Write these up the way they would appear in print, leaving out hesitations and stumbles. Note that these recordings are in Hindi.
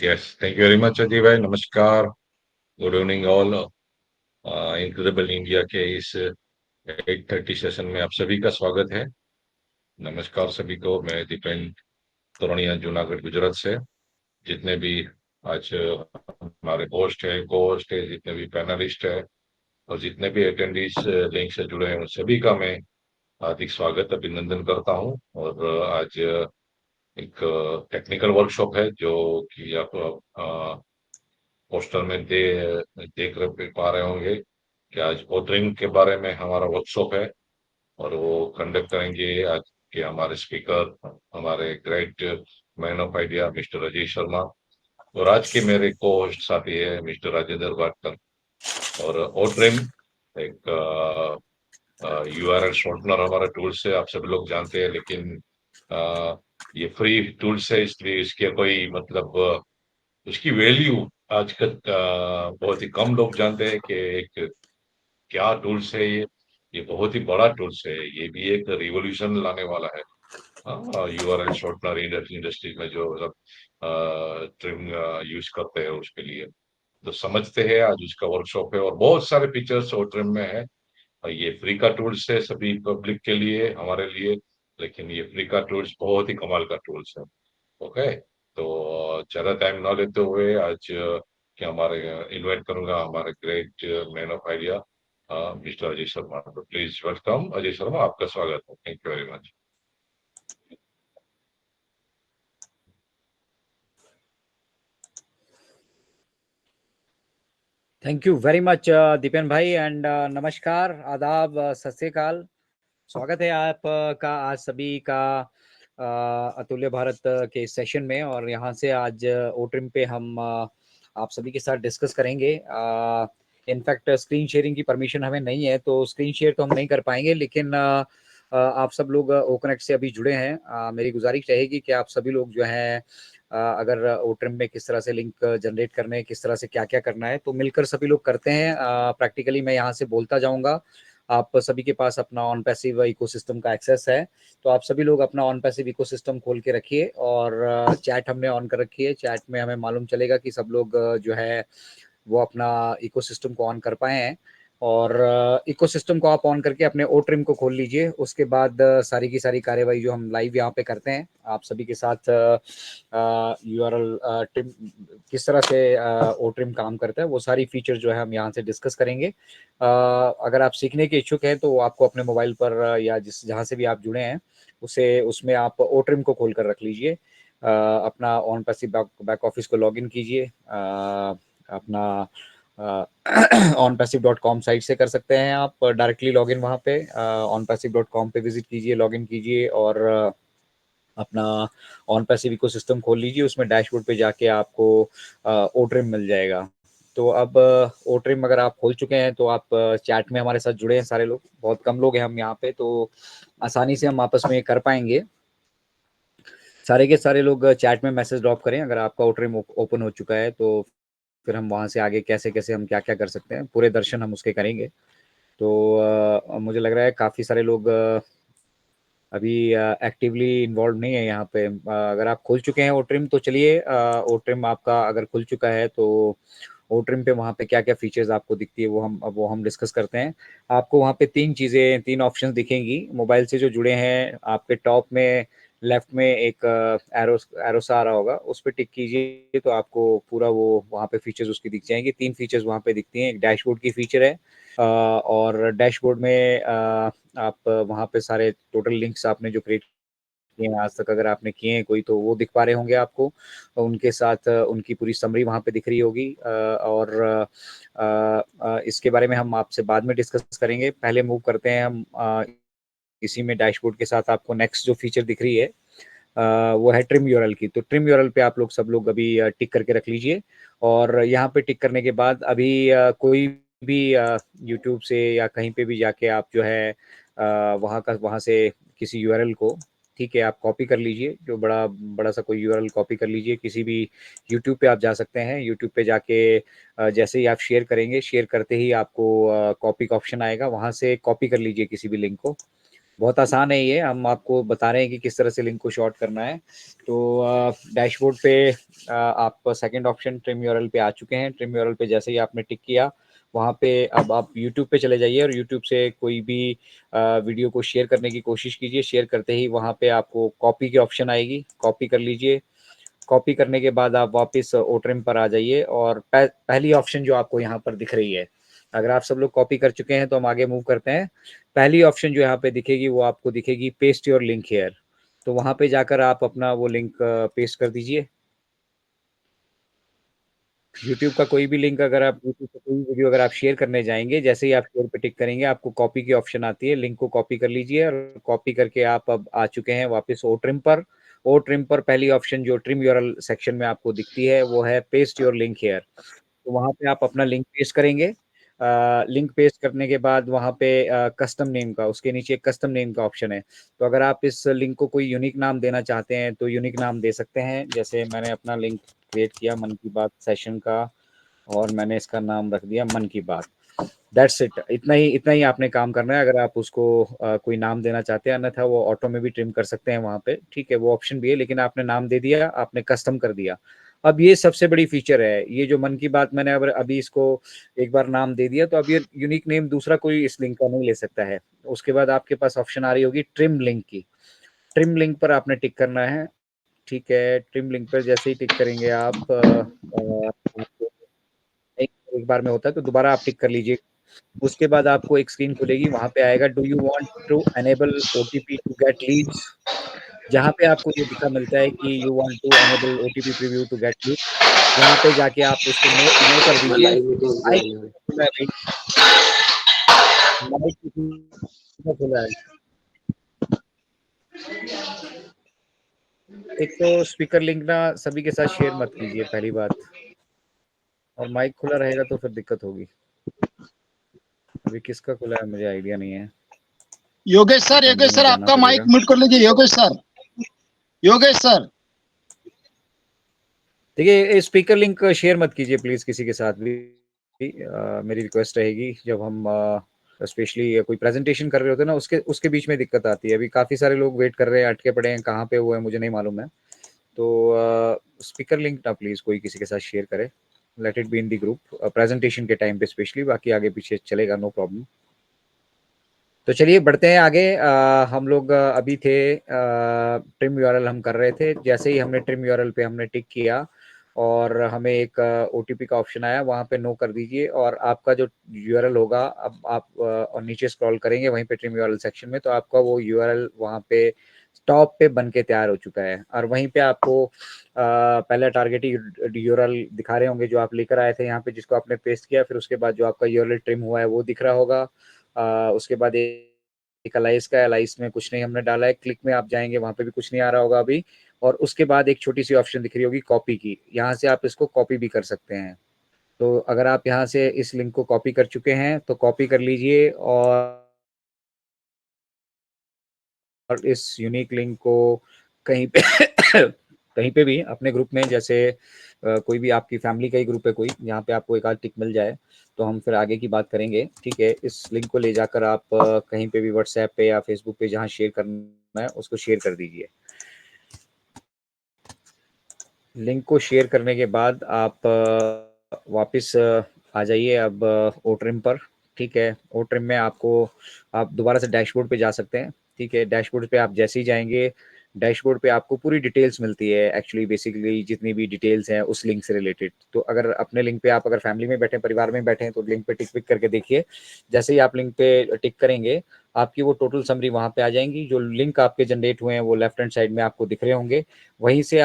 Yes, thank you very much Ajay भाई। नमस्कार, good evening all. Incredible India के इस 8:30 सेशन में आप सभी का स्वागत है। नमस्कार सभी को। मैं दीपेन तोरनिया, जूनागढ़, गुजरात से। जितने भी आज हमारे होस्ट है, को होस्ट है, जितने भी पैनलिस्ट है और जितने भी अटेंडीज लिंक से जुड़े हैं, उन सभी का मैं हार्दिक स्वागत अभिनंदन करता हूँ। और आज एक टेक्निकल वर्कशॉप है जो कि आप पोस्टर में देख रहे पा रहे होंगे कि आज ओड्रिंग के बारे में हमारा वर्कशॉप है। और वो कंडक्ट करेंगे आज के हमारे स्पीकर, हमारे great man of idea mister Ajay Sharma. और आज के मेरे को होस्ट साथी है मिस्टर राजेंद्र भाटकर। और ओड्रिम एक यूआरएल शॉर्टनर हमारा टूल्स है, आप सभी लोग जानते हैं। लेकिन ये फ्री टूल्स है, इसलिए इसके कोई मतलब उसकी वैल्यू आजकल बहुत ही कम लोग जानते हैं कि एक क्या टूल्स है ये बहुत ही बड़ा टूल्स है। ये भी एक रिवॉल्यूशन लाने वाला है। हाँ, यूआरएल शॉर्टनर इंडस्ट्री में जो सब ट्रिम यूज करते हैं उसके लिए तो समझते हैं। आज उसका वर्कशॉप है और बहुत सारे फीचर्स और ट्रिम में है। और ये फ्री का टूल्स है सभी पब्लिक के लिए, हमारे लिए। लेकिन ये फ्री का टूल्स बहुत ही कमाल का टूल्स है। ओके, तो ज्यादा टाइम ना लेते हुए आज क्या हमारे इनवाइट करूंगा हमारे great man of idea mister Ajay Sharma. तो प्लीज वेलकम अजय शर्मा, आपका स्वागत है। Thank you very much. Thank you very much Dipen भाई एंड नमस्कार, आदाब, सत श्री अकाल। स्वागत है आप का आज सभी का अतुल्य भारत के सेशन में। और यहाँ से आज ओट्रिम पे हम आप सभी के साथ डिस्कस करेंगे। इनफैक्ट स्क्रीन शेयरिंग की परमिशन हमें नहीं है, तो स्क्रीन शेयर तो हम नहीं कर पाएंगे। लेकिन आप सब लोग ओकनेक्ट से अभी जुड़े हैं, मेरी गुजारिश रहेगी कि आप सभी लोग जो हैं अगर ओट्रिम में किस तरह से लिंक जनरेट करने हैं, किस तरह से क्या क्या करना है, तो मिलकर सभी लोग करते हैं। प्रैक्टिकली मैं यहाँ से बोलता जाऊँगा, आप सभी के पास अपना ऑन पैसिव इकोसिस्टम का एक्सेस है। तो आप सभी लोग अपना ऑन पैसिव इकोसिस्टम खोल के रखिए और चैट हमने ऑन कर रखी है। चैट में हमें मालूम चलेगा कि सब लोग जो है वो अपना इकोसिस्टम को ऑन कर पाए हैं। और इकोसिस्टम को आप ऑन करके अपने ओ ट्रिम को खोल लीजिए। उसके बाद सारी की सारी कार्यवाही जो हम लाइव यहाँ पे करते हैं आप सभी के साथ, यूआरएल ट्रिम किस तरह से ओ ट्रिम काम करता है, वो सारी फीचर जो है हम यहाँ से डिस्कस करेंगे। अगर आप सीखने के इच्छुक हैं तो आपको अपने मोबाइल पर या जिस जहाँ से भी आप जुड़े हैं उसे उसमें आप ओ ट्रिम को खोल कर रख लीजिए। अपना ऑन पैसिव बैक ऑफिस को लॉगिन कीजिए। अपना on passive dot com site से कर सकते हैं आप डायरेक्टली लॉगिन। वहाँ पे ऑन पैसिव डॉट कॉम पे विजिट कीजिए, लॉगिन कीजिए और अपना ऑन पैसिव इकोसिस्टम खोल लीजिए। उसमें डैशबोर्ड पे जाके आपको ओ ट्रिम मिल जाएगा। तो अब ओ ट्रिम अगर आप खोल चुके हैं तो आप चैट में हमारे साथ जुड़े हैं सारे लोग। बहुत कम लोग हैं हम यहाँ पे, तो आसानी से हम आपस में कर पाएंगे। सारे के सारे लोग चैट में मैसेज ड्रॉप करें अगर आपका ओ ट्रिम ओपन हो चुका है, तो फिर हम वहाँ से आगे कैसे कैसे हम क्या क्या कर सकते हैं पूरे दर्शन हम उसके करेंगे। तो मुझे लग रहा है काफ़ी सारे लोग अभी एक्टिवली इन्वॉल्व नहीं है यहाँ पे। अगर आप खोल चुके हैं ओ ट्रिम तो चलिए, ओ ट्रिम आपका अगर खुल चुका है तो ओ ट्रिम पे वहाँ पे क्या क्या फीचर्स आपको दिखती है वो हम डिस्कस करते हैं। आपको वहाँ पे तीन ऑप्शंस दिखेंगी। मोबाइल से जो जुड़े हैं आपके टॉप में लेफ्ट में एक एरो एरो सा आ रहा होगा, उस पर टिक कीजिए तो आपको पूरा वो वहाँ पे फीचर्स उसकी दिख जाएंगे। तीन फीचर्स वहाँ पे दिखती हैं। एक डैशबोर्ड की फीचर है और डैशबोर्ड में आप वहाँ पे सारे टोटल लिंक्स आपने जो क्रिएट किए हैं आज तक, अगर आपने किए हैं कोई, तो वो दिख पा रहे होंगे आपको। उनके साथ उनकी पूरी समरी वहाँ पे दिख रही होगी। और इसके बारे में हम आपसे बाद में डिस्कस करेंगे। पहले मूव करते हैं हम इसी में डैशबोर्ड के साथ आपको नेक्स्ट जो फीचर दिख रही है वो है ट्रिम यूआरएल की। तो ट्रिम यूआरएल पे आप लोग सब लोग अभी टिक करके रख लीजिए। और यहाँ पे टिक करने के बाद अभी कोई भी यूट्यूब से या कहीं पे भी जाके आप जो है वहाँ से किसी यूआरएल को, ठीक है, आप कॉपी कर लीजिए। जो बड़ा बड़ा सा कोई यूआरएल कॉपी कर लीजिए। किसी भी यूट्यूब पे आप जा सकते हैं। यूट्यूब पे जाके जैसे ही आप शेयर करेंगे, शेयर करते ही आपको कॉपी का ऑप्शन आएगा, वहाँ से कॉपी कर लीजिए किसी भी लिंक को। बहुत आसान है ये, हम आपको बता रहे हैं कि किस तरह से लिंक को शॉर्ट करना है। तो डैशबोर्ड पे आप सेकंड ऑप्शन ट्रिम यूआरएल पे आ चुके हैं। ट्रिम यूआरएल पे जैसे ही आपने टिक किया, वहाँ पे अब आप यूट्यूब पे चले जाइए और यूट्यूब से कोई भी वीडियो को शेयर करने की कोशिश कीजिए। शेयर करते ही वहाँ पे आपको कॉपी की ऑप्शन आएगी, कॉपी कर लीजिए। कॉपी करने के बाद आप वापस ओट्रिम पर आ जाइए और पहली ऑप्शन जो आपको यहाँ पर दिख रही है, अगर आप सब लोग कॉपी कर चुके हैं तो हम आगे मूव करते हैं। पहली ऑप्शन जो यहाँ पे दिखेगी वो आपको दिखेगी पेस्ट योर लिंक हेयर। तो वहां पे जाकर आप अपना वो लिंक पेस्ट कर दीजिए। यूट्यूब का कोई भी लिंक, अगर आप यूट्यूब पे कोई वीडियो अगर आप शेयर करने जाएंगे, जैसे ही आप शेयर पे टिक करेंगे आपको कॉपी की ऑप्शन आती है, लिंक को कॉपी कर लीजिए और कॉपी करके आप अब आ चुके हैं वापस ओ ट्रिम पर। ओ ट्रिम पर पहली ऑप्शन जो ट्रिम यूआरएल सेक्शन में आपको दिखती है वो है पेस्ट योर लिंक हेयर। तो वहाँ पे आप अपना लिंक पेस्ट करेंगे। लिंक पेस्ट करने के बाद वहाँ पे कस्टम नेम का, उसके नीचे कस्टम नेम का ऑप्शन है। तो अगर आप इस लिंक को कोई यूनिक नाम देना चाहते हैं तो यूनिक नाम दे सकते हैं। जैसे मैंने अपना लिंक क्रिएट किया मन की बात सेशन का, और मैंने इसका नाम रख दिया मन की बात। दैट्स इट, इतना ही आपने काम करना है। अगर आप उसको कोई नाम देना चाहते हैं, अन्यथा वो ऑटो में भी ट्रिम कर सकते हैं वहां पे, ठीक है, वो ऑप्शन भी है, लेकिन आपने नाम दे दिया, आपने कस्टम कर दिया। अब ये सबसे बड़ी फीचर है, ये जो मन की बात मैंने अभी इसको एक बार नाम दे दिया, तो अब ये यूनिक नेम दूसरा कोई इस लिंक का नहीं ले सकता है। उसके बाद आपके पास ऑप्शन आ रही होगी ट्रिम लिंक की। ट्रिम लिंक पर आपने टिक करना है। ठीक है, ट्रिम लिंक पर जैसे ही टिक करेंगे आप आपको एक एक बार में होता है तो दोबारा आप टिक कर लीजिए। उसके बाद आपको एक स्क्रीन खुलेगी, वहां पे आएगा do you want to enable OTP to get leads. जहां पे आपको ये दिखा मिलता है कि you want to enable OTP preview to get lead, वहां पे जाके आप उसको नो नो कर मैं दीजिए। लाइव वीडियोस माइक देख रहा हूँ। खुला है भाई, माइक कितना खुला है। एक तो स्पीकर लिंक ना सभी के साथ शेयर मत कीजिए पहली बात, और माइक खुला रहेगा तो फिर दिक्कत होगी। अभी किसका खुला है मुझे आइडिया नहीं है, योगेश अटेंडिंग में सर जाना आपका माइक पड़ेगा। म्यूट कर लीजिए। Yogesh sir, Yogesh sir. देखिए स्पीकर लिंक शेयर मत कीजिए प्लीज किसी के साथ भी। मेरी रिक्वेस्ट रहेगी, जब हम स्पेशली कोई प्रेजेंटेशन कर रहे होते हैं ना, उसके उसके बीच में दिक्कत आती है। अभी काफी सारे लोग वेट कर रहे हैं, अटके पड़े हैं, कहाँ पे वो है मुझे नहीं मालूम है। तो स्पीकर लिंक ना प्लीज कोई किसी के साथ शेयर करे। Let it be in the group presentation के टाइम पे स्पेशली, बाकी आगे पीछे चलेगा, नो प्रॉब्लम। तो चलिए बढ़ते हैं आगे। हम लोग अभी थे ट्रिम यूआरएल हम कर रहे थे। जैसे ही हमने ट्रिम यूआरएल पे हमने टिक किया और हमें एक ओटीपी का ऑप्शन आया, वहां पे नो कर दीजिए और आपका जो यूआरएल होगा, अब आप और नीचे स्क्रॉल करेंगे वहीं पे ट्रिम यूआरएल सेक्शन में, तो आपका वो यूआरएल वहां पे टॉप पे बन के तैयार हो चुका है। और वहीं पे आपको पहले टारगेट यूआरएल दिखा रहे होंगे जो आप लेकर आए थे यहाँ पे, जिसको आपने पेस्ट किया, फिर उसके बाद जो आपका यूआरएल ट्रिम हुआ है वो दिख रहा होगा। उसके बाद एक अलाइस का, अलाइस में कुछ नहीं हमने डाला है। क्लिक में आप जाएंगे वहां पे भी कुछ नहीं आ रहा होगा अभी। और उसके बाद एक छोटी सी ऑप्शन दिख रही होगी कॉपी की, यहाँ से आप इसको कॉपी भी कर सकते हैं। तो अगर आप यहाँ से इस लिंक को कॉपी कर चुके हैं तो कॉपी कर लीजिए, और इस यूनिक लिंक को कहीं पे कहीं पे भी अपने ग्रुप में, जैसे कोई भी आपकी फैमिली का ही ग्रुप है कोई, जहाँ पे आपको एक आध टिक मिल जाए, तो हम फिर आगे की बात करेंगे। ठीक है, इस लिंक को ले जाकर आप कहीं पे भी व्हाट्सएप पे या फेसबुक पे जहाँ शेयर करना है उसको शेयर कर दीजिए। लिंक को शेयर करने के बाद आप वापस आ जाइए अब ओट्रिम पर। ठीक है, ओट्रिम में आपको आप दोबारा से डैशबोर्ड पे जा सकते हैं। ठीक है, डैशबोर्ड पे आप जैसे ही जाएंगे, डैशबोर्ड पे आपको पूरी डिटेल्स मिलती है, एक्चुअली बेसिकली जितनी भी डिटेल्स हैं उस लिंक से रिलेटेड। तो अगर अपने लिंक पे आप अगर फैमिली में बैठे, परिवार में बैठे हैं, तो लिंक पे टिक पिक करके देखिए। जैसे ही आप लिंक पे टिक करेंगे, आपकी वो टोटल समरी वहां पे आ जाएंगी। जो लिंक आपके जनरेट हुए हैं वो लेफ्ट हैंड साइड में आपको दिख रहे होंगे। वहीं से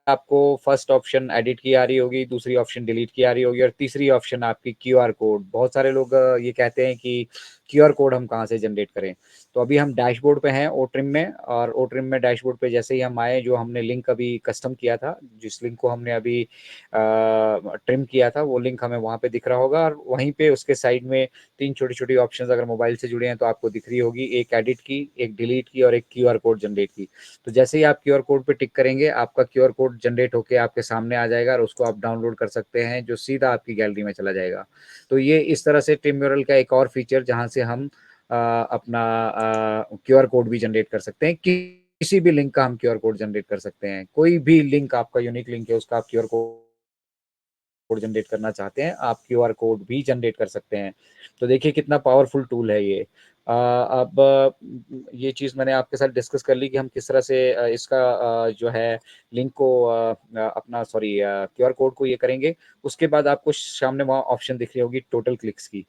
आपको फर्स्ट ऑप्शन एडिट की आ रही होगी, दूसरी ऑप्शन डिलीट की आ रही होगी, और तीसरी ऑप्शन आपकी क्यूआर कोड। बहुत सारे लोग ये कहते हैं कि क्यूआर कोड हम कहाँ से जनरेट करें। तो अभी हम डैशबोर्ड पे हैं ओट्रिम में, और ओट्रिम में डैशबोर्ड पे जैसे ही हम आए, जो हमने लिंक अभी कस्टम किया था, जिस लिंक को हमने अभी ट्रिम किया था, वो लिंक हमें वहां पे दिख रहा होगा। और वहीं पे उसके साइड में तीन छोटी छोटी ऑप्शंस अगर मोबाइल से जुड़े हैं तो आपको दिख रही होगी, एक एडिट की, एक डिलीट की, और एक क्यूआर कोड जनरेट की। तो जैसे ही आप क्यूआर कोड पे टिक करेंगे, आपका क्यूआर कोड जनरेट होके आपके सामने आ जाएगा और उसको आप डाउनलोड कर सकते हैं, जो सीधा आपकी गैलरी में चला जाएगा। तो ये इस तरह से ट्रिम म्यूरल का एक और फीचर, जहां से हम अपना QR कोड भी जनरेट कर सकते हैं। किसी भी लिंक का हम QR कोड जनरेट कर सकते हैं। कोई भी लिंक आपका यूनिक लिंक है, उसका आप QR कोड जनरेट करना चाहते हैं, आप QR कोड भी जनरेट कर सकते हैं। तो देखिए कितना पावरफुल टूल है ये। अब ये चीज़ मैंने आपके साथ डिस्कस कर ली कि हम किस तरह से इसका जो है लिंक को अपना सॉरी QR कोड को ये करेंगे। उसके बाद आपको सामने वहाँ ऑप्शन दिख रही होगी टोटल क्लिक्स की।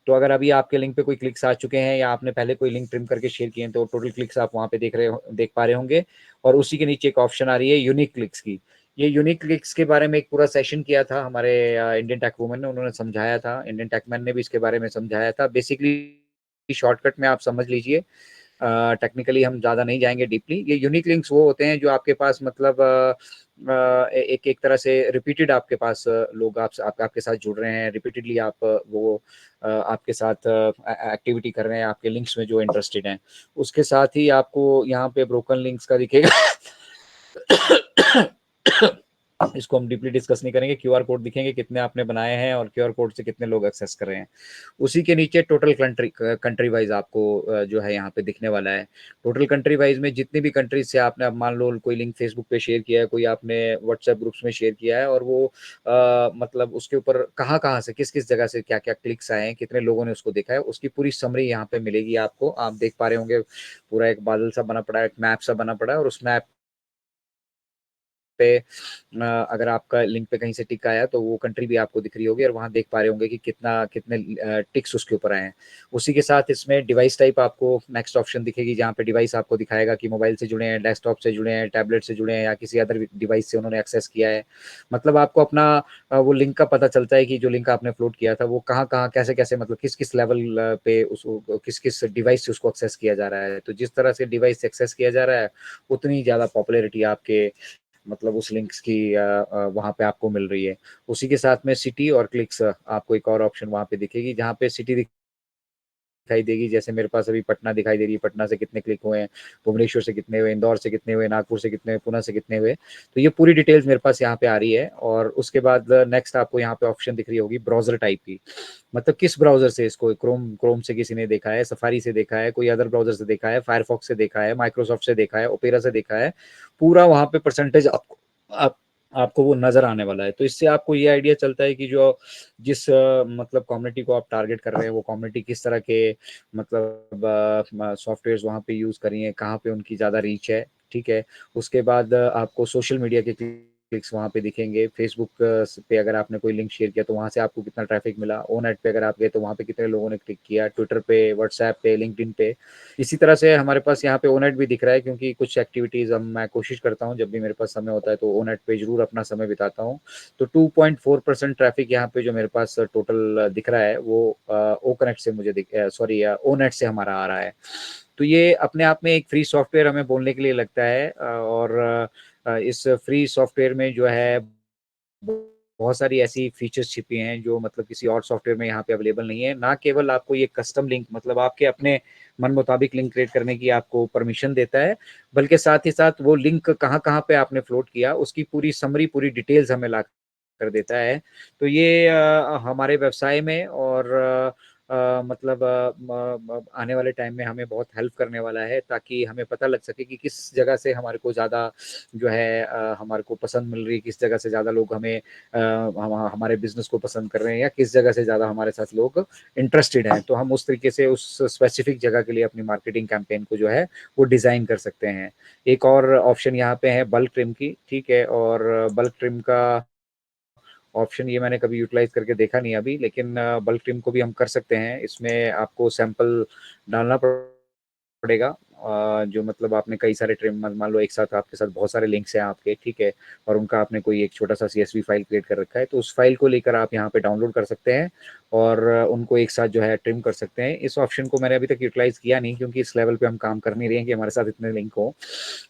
तो अगर अभी आपके लिंक पे कोई क्लिक्स आ चुके हैं या आपने पहले कोई लिंक ट्रिम करके शेयर किए हैं, तो टोटल क्लिक्स आप वहाँ पे देख पा रहे होंगे। और उसी के नीचे एक ऑप्शन आ रही है यूनिक क्लिक्स की। ये यूनिक क्लिक्स के बारे में एक पूरा सेशन किया था हमारे इंडियन टेक वुमन ने, उन्होंने समझाया था, इंडियन टेक मैन ने भी इसके बारे में समझाया था। बेसिकली शॉर्टकट में आप समझ लीजिए, टेक्निकली हम ज़्यादा नहीं जाएंगे डीपली। ये यूनिक लिंक्स वो होते हैं जो आपके पास मतलब एक एक तरह से रिपीटेड आपके पास लोग आपके साथ जुड़ रहे हैं, रिपीटेडली आप वो आपके साथ एक्टिविटी कर रहे हैं, आपके लिंक्स में जो इंटरेस्टेड हैं। उसके साथ ही आपको यहाँ पे ब्रोकन लिंक्स का दिखेगा। इसको हम डीपली डिस्कस नहीं करेंगे। QR कोड दिखेंगे कितने आपने बनाए हैं और QR कोड से कितने लोग एक्सेस कर रहे हैं। उसी के नीचे टोटल कंट्री वाइज आपको जो है यहाँ पे दिखने वाला है। टोटल कंट्री वाइज में जितनी भी कंट्रीज से आपने, अब मान लो कोई लिंक फेसबुक पे शेयर किया है, कोई आपने व्हाट्सएप ग्रुप्स में शेयर किया है, और वो मतलब उसके ऊपर कहाँ कहाँ से किस किस जगह से क्या क्या क्लिक्स आए हैं, कितने लोगों ने उसको देखा है, उसकी पूरी समरी यहाँ पे मिलेगी आपको। आप देख पा रहे होंगे पूरा एक बादल सा बना पड़ा है, एक मैप सा बना पड़ा है, और उस मैप पे अगर आपका लिंक पे कहीं से टिक आया तो वो कंट्री भी आपको दिख रही होगी, और वहां देख पा रहे होंगे कि कितने टिक्स उसके ऊपर आए हैं। उसी के साथ इसमें डिवाइस टाइप आपको नेक्स्ट ऑप्शन दिखेगी, जहाँ पे डिवाइस आपको दिखाएगा कि मोबाइल से जुड़े हैं, डेस्कटॉप से जुड़े हैं, टैबलेट से जुड़े हैं, या किसी अदर डिवाइस से उन्होंने एक्सेस किया है। मतलब आपको अपना वो लिंक का पता चलता है कि जो लिंक आपने अपलोड किया था वो कहाँ कहाँ कैसे कैसे, मतलब किस किस लेवल पे उसको, किस किस डिवाइस से उसको एक्सेस किया जा रहा है। तो जिस तरह से डिवाइस से एक्सेस किया जा रहा है, उतनी ज़्यादा पॉपुलैरिटी आपके मतलब उस लिंक्स की वहाँ पे आपको मिल रही है। उसी के साथ में सिटी और क्लिक्स आपको एक और ऑप्शन वहाँ पे दिखेगी, जहाँ पे सिटी दिखाई देगी। जैसे मेरे पास अभी पटना दिखाई दे रही है, पटना से कितने क्लिक हुए हैं, भुवनेश्वर से कितने हुए, इंदौर से कितने हुए, नागपुर से कितने हुए, पुणे से कितने हुए। तो ये पूरी डिटेल्स मेरे पास यहाँ पे आ रही है। और उसके बाद नेक्स्ट आपको यहाँ पे ऑप्शन दिख रही होगी ब्राउजर टाइप की, मतलब किस ब्राउजर से इसको, क्रोम से किसी ने देखा है, सफारी से देखा है, कोई अदर ब्राउजर से देखा है, फायरफॉक्स से देखा है, माइक्रोसॉफ्ट से देखा है, ओपेरा से देखा है। पूरा वहाँ पे परसेंटेज आपको वो नजर आने वाला है। तो इससे आपको ये आइडिया चलता है कि जो जिस मतलब कम्युनिटी को आप टारगेट कर रहे हैं, वो कम्युनिटी किस तरह के मतलब सॉफ्टवेयर वहाँ पे यूज करी है, कहाँ पे उनकी ज़्यादा रीच है। ठीक है। उसके बाद आपको सोशल मीडिया के क्लिक्स वहाँ पे दिखेंगे। फेसबुक पे अगर आपने कोई लिंक शेयर किया तो वहाँ से आपको कितना ट्रैफिक मिला, ओ नेट पे अगर आप गए तो वहाँ पे कितने लोगों ने क्लिक किया, ट्विटर पे, व्हाट्सएप पे, लिंक्डइन पे। इसी तरह से हमारे पास यहाँ पे ओनेट भी दिख रहा है, क्योंकि कुछ एक्टिविटीज हम मैं कोशिश करता हूँ जब भी मेरे पास समय होता है तो ओनेट पे जरूर अपना समय बिताता हूँ। तो 2.4% ट्रैफिक यहाँ पे जो मेरे पास टोटल दिख रहा है वो ओ कनेक्ट से मुझे सॉरी ओनेट से हमारा आ रहा है। तो ये अपने आप में एक फ्री सॉफ्टवेयर हमें बोलने के लिए लगता है, और इस फ्री सॉफ्टवेयर में जो है बहुत सारी ऐसी फीचर्स छिपी हैं जो मतलब किसी और सॉफ्टवेयर में यहाँ पे अवेलेबल नहीं है। ना केवल आपको ये कस्टम लिंक, मतलब आपके अपने मन मुताबिक लिंक क्रिएट करने की आपको परमिशन देता है, बल्कि साथ ही साथ वो लिंक कहाँ कहाँ पे आपने फ्लोट किया उसकी पूरी समरी, पूरी डिटेल्स हमें ला कर देता है। तो ये हमारे व्यवसाय में और मतलब आने वाले टाइम में हमें बहुत हेल्प करने वाला है, ताकि हमें पता लग सके कि किस जगह से हमारे को ज़्यादा जो है हमारे को पसंद मिल रही है, किस जगह से ज़्यादा लोग हमें हमारे बिजनेस को पसंद कर रहे हैं, या किस जगह से ज़्यादा हमारे साथ लोग इंटरेस्टेड हैं। तो हम उस तरीके से उस स्पेसिफिक जगह के लिए अपनी मार्केटिंग कैंपेन को जो है वो डिज़ाइन कर सकते हैं। एक और ऑप्शन यहाँ पे है बल्क ट्रिम की। ठीक है। और बल्क ट्रिम का ऑप्शन ये मैंने कभी यूटिलाइज करके देखा नहीं अभी, लेकिन बल्क ट्रिम को भी हम कर सकते हैं। इसमें आपको सैंपल डालना पड़ेगा, जो मतलब आपने कई सारे ट्रिम, मान लो एक साथ आपके साथ बहुत सारे लिंक्स हैं आपके, ठीक है, और उनका आपने कोई एक छोटा सा CSV फाइल क्रिएट कर रखा है, तो उस फाइल को लेकर आप यहाँ पे डाउनलोड कर सकते हैं और उनको एक साथ जो है ट्रिम कर सकते हैं। इस ऑप्शन को मैंने अभी तक यूटिलाइज किया नहीं, क्योंकि इस लेवल पे हम काम कर नहीं रहे हैं कि हमारे साथ इतने लिंक हो।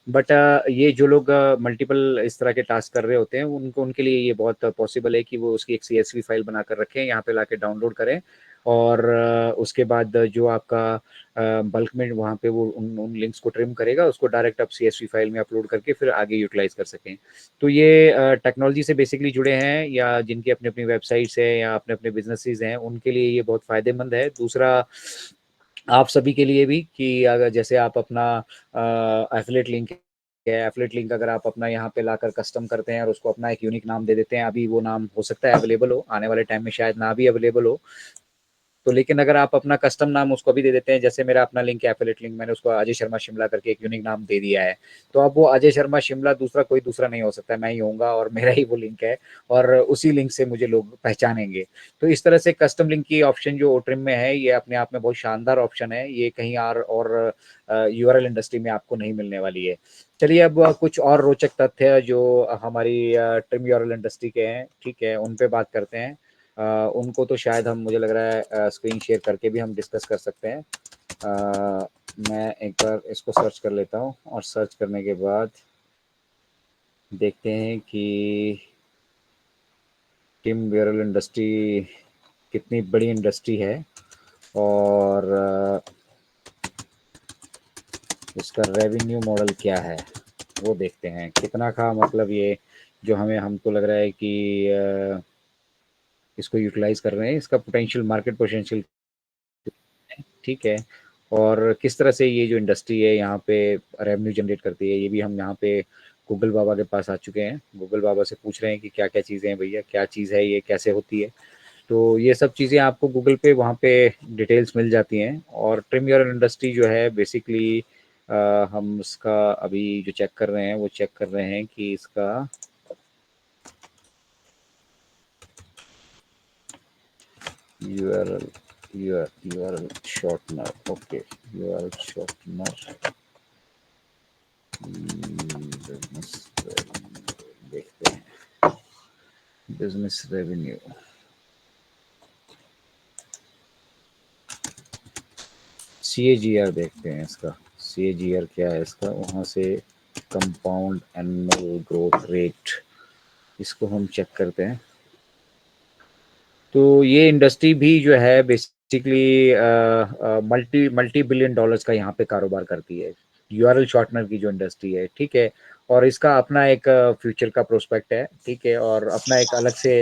बट ये जो लोग मल्टीपल इस तरह के टास्क कर रहे होते हैं, उनको उनके लिए ये बहुत पॉसिबल है कि वो उसकी एक CSV फाइल बनाकर रखें, यहाँ पे लाके डाउनलोड करें, और उसके बाद जो आपका बल्क में वहाँ पे वो उन लिंक्स को ट्रिम करेगा, उसको डायरेक्ट आप CSV फाइल में अपलोड करके फिर आगे यूटिलाइज कर सकें। तो ये टेक्नोलॉजी से बेसिकली जुड़े हैं, या जिनकी अपनी अपनी वेबसाइट्स है या अपने अपने बिजनेसेस हैं, उनके लिए ये बहुत फायदेमंद है। दूसरा, आप सभी के लिए भी कि अगर जैसे आप अपना एफिलेट लिंक है, एफिलेट लिंक अगर आप अपना यहाँ पे लाकर कस्टम करते हैं और उसको अपना एक यूनिक नाम दे देते हैं, अभी वो नाम हो सकता है अवेलेबल हो, आने वाले टाइम में शायद ना भी अवेलेबल हो, तो लेकिन अगर आप अपना कस्टम नाम उसको भी दे देते हैं, जैसे मेरा अपना लिंक है एफिलिएट लिंक, मैंने उसको अजय शर्मा शिमला करके एक यूनिक नाम दे दिया है, तो अब वो अजय शर्मा शिमला दूसरा कोई दूसरा नहीं हो सकता, मैं ही होऊंगा और मेरा ही वो लिंक है, और उसी लिंक से मुझे लोग पहचानेंगे। तो इस तरह से कस्टम लिंक की ऑप्शन जो ओट्रिम में है, ये अपने आप में बहुत शानदार ऑप्शन है, ये कहीं और यूआरएल इंडस्ट्री में आपको नहीं मिलने वाली है। चलिए अब कुछ और रोचक तथ्य जो हमारी ट्रिम यूआरएल इंडस्ट्री के हैं, ठीक है, उन पे बात करते हैं। उनको तो शायद हम, मुझे लग रहा है स्क्रीन शेयर करके भी हम डिस्कस कर सकते हैं। मैं एक बार इसको सर्च कर लेता हूँ, और सर्च करने के बाद देखते हैं कि टिम ब्यूरल इंडस्ट्री कितनी बड़ी इंडस्ट्री है, और इसका रेवेन्यू मॉडल क्या है वो देखते हैं। कितना का मतलब ये जो हमें हमको लग रहा है कि इसको यूटिलाइज कर रहे हैं, इसका पोटेंशियल, मार्केट पोटेंशियल, ठीक है, और किस तरह से ये जो इंडस्ट्री है यहाँ पे रेवेन्यू जनरेट करती है, ये भी हम यहाँ पे गूगल बाबा के पास आ चुके हैं। गूगल बाबा से पूछ रहे हैं कि क्या क्या चीज़ें हैं भैया, क्या चीज़ है ये, कैसे होती है। तो ये सब चीज़ें आपको गूगल पे वहाँ पे डिटेल्स मिल जाती हैं। और ट्रिम योर इंडस्ट्री जो है बेसिकली हम इसका अभी जो चेक कर रहे हैं वो चेक कर रहे हैं कि इसका URL URL shortener, okay, URL shortener, business देखते हैं, बिजनेस रेवेन्यू, CAGR देखते हैं इसका, CAGR क्या है इसका, वहाँ से कंपाउंड एनुअल ग्रोथ रेट, इसको हम चेक करते हैं। तो ये इंडस्ट्री भी जो है basically multi multi billion dollars का यहाँ पे कारोबार करती है, यूआरएल शॉर्टनर की जो इंडस्ट्री है, ठीक है। और इसका अपना एक फ्यूचर का प्रोस्पेक्ट है, ठीक है, और अपना एक अलग से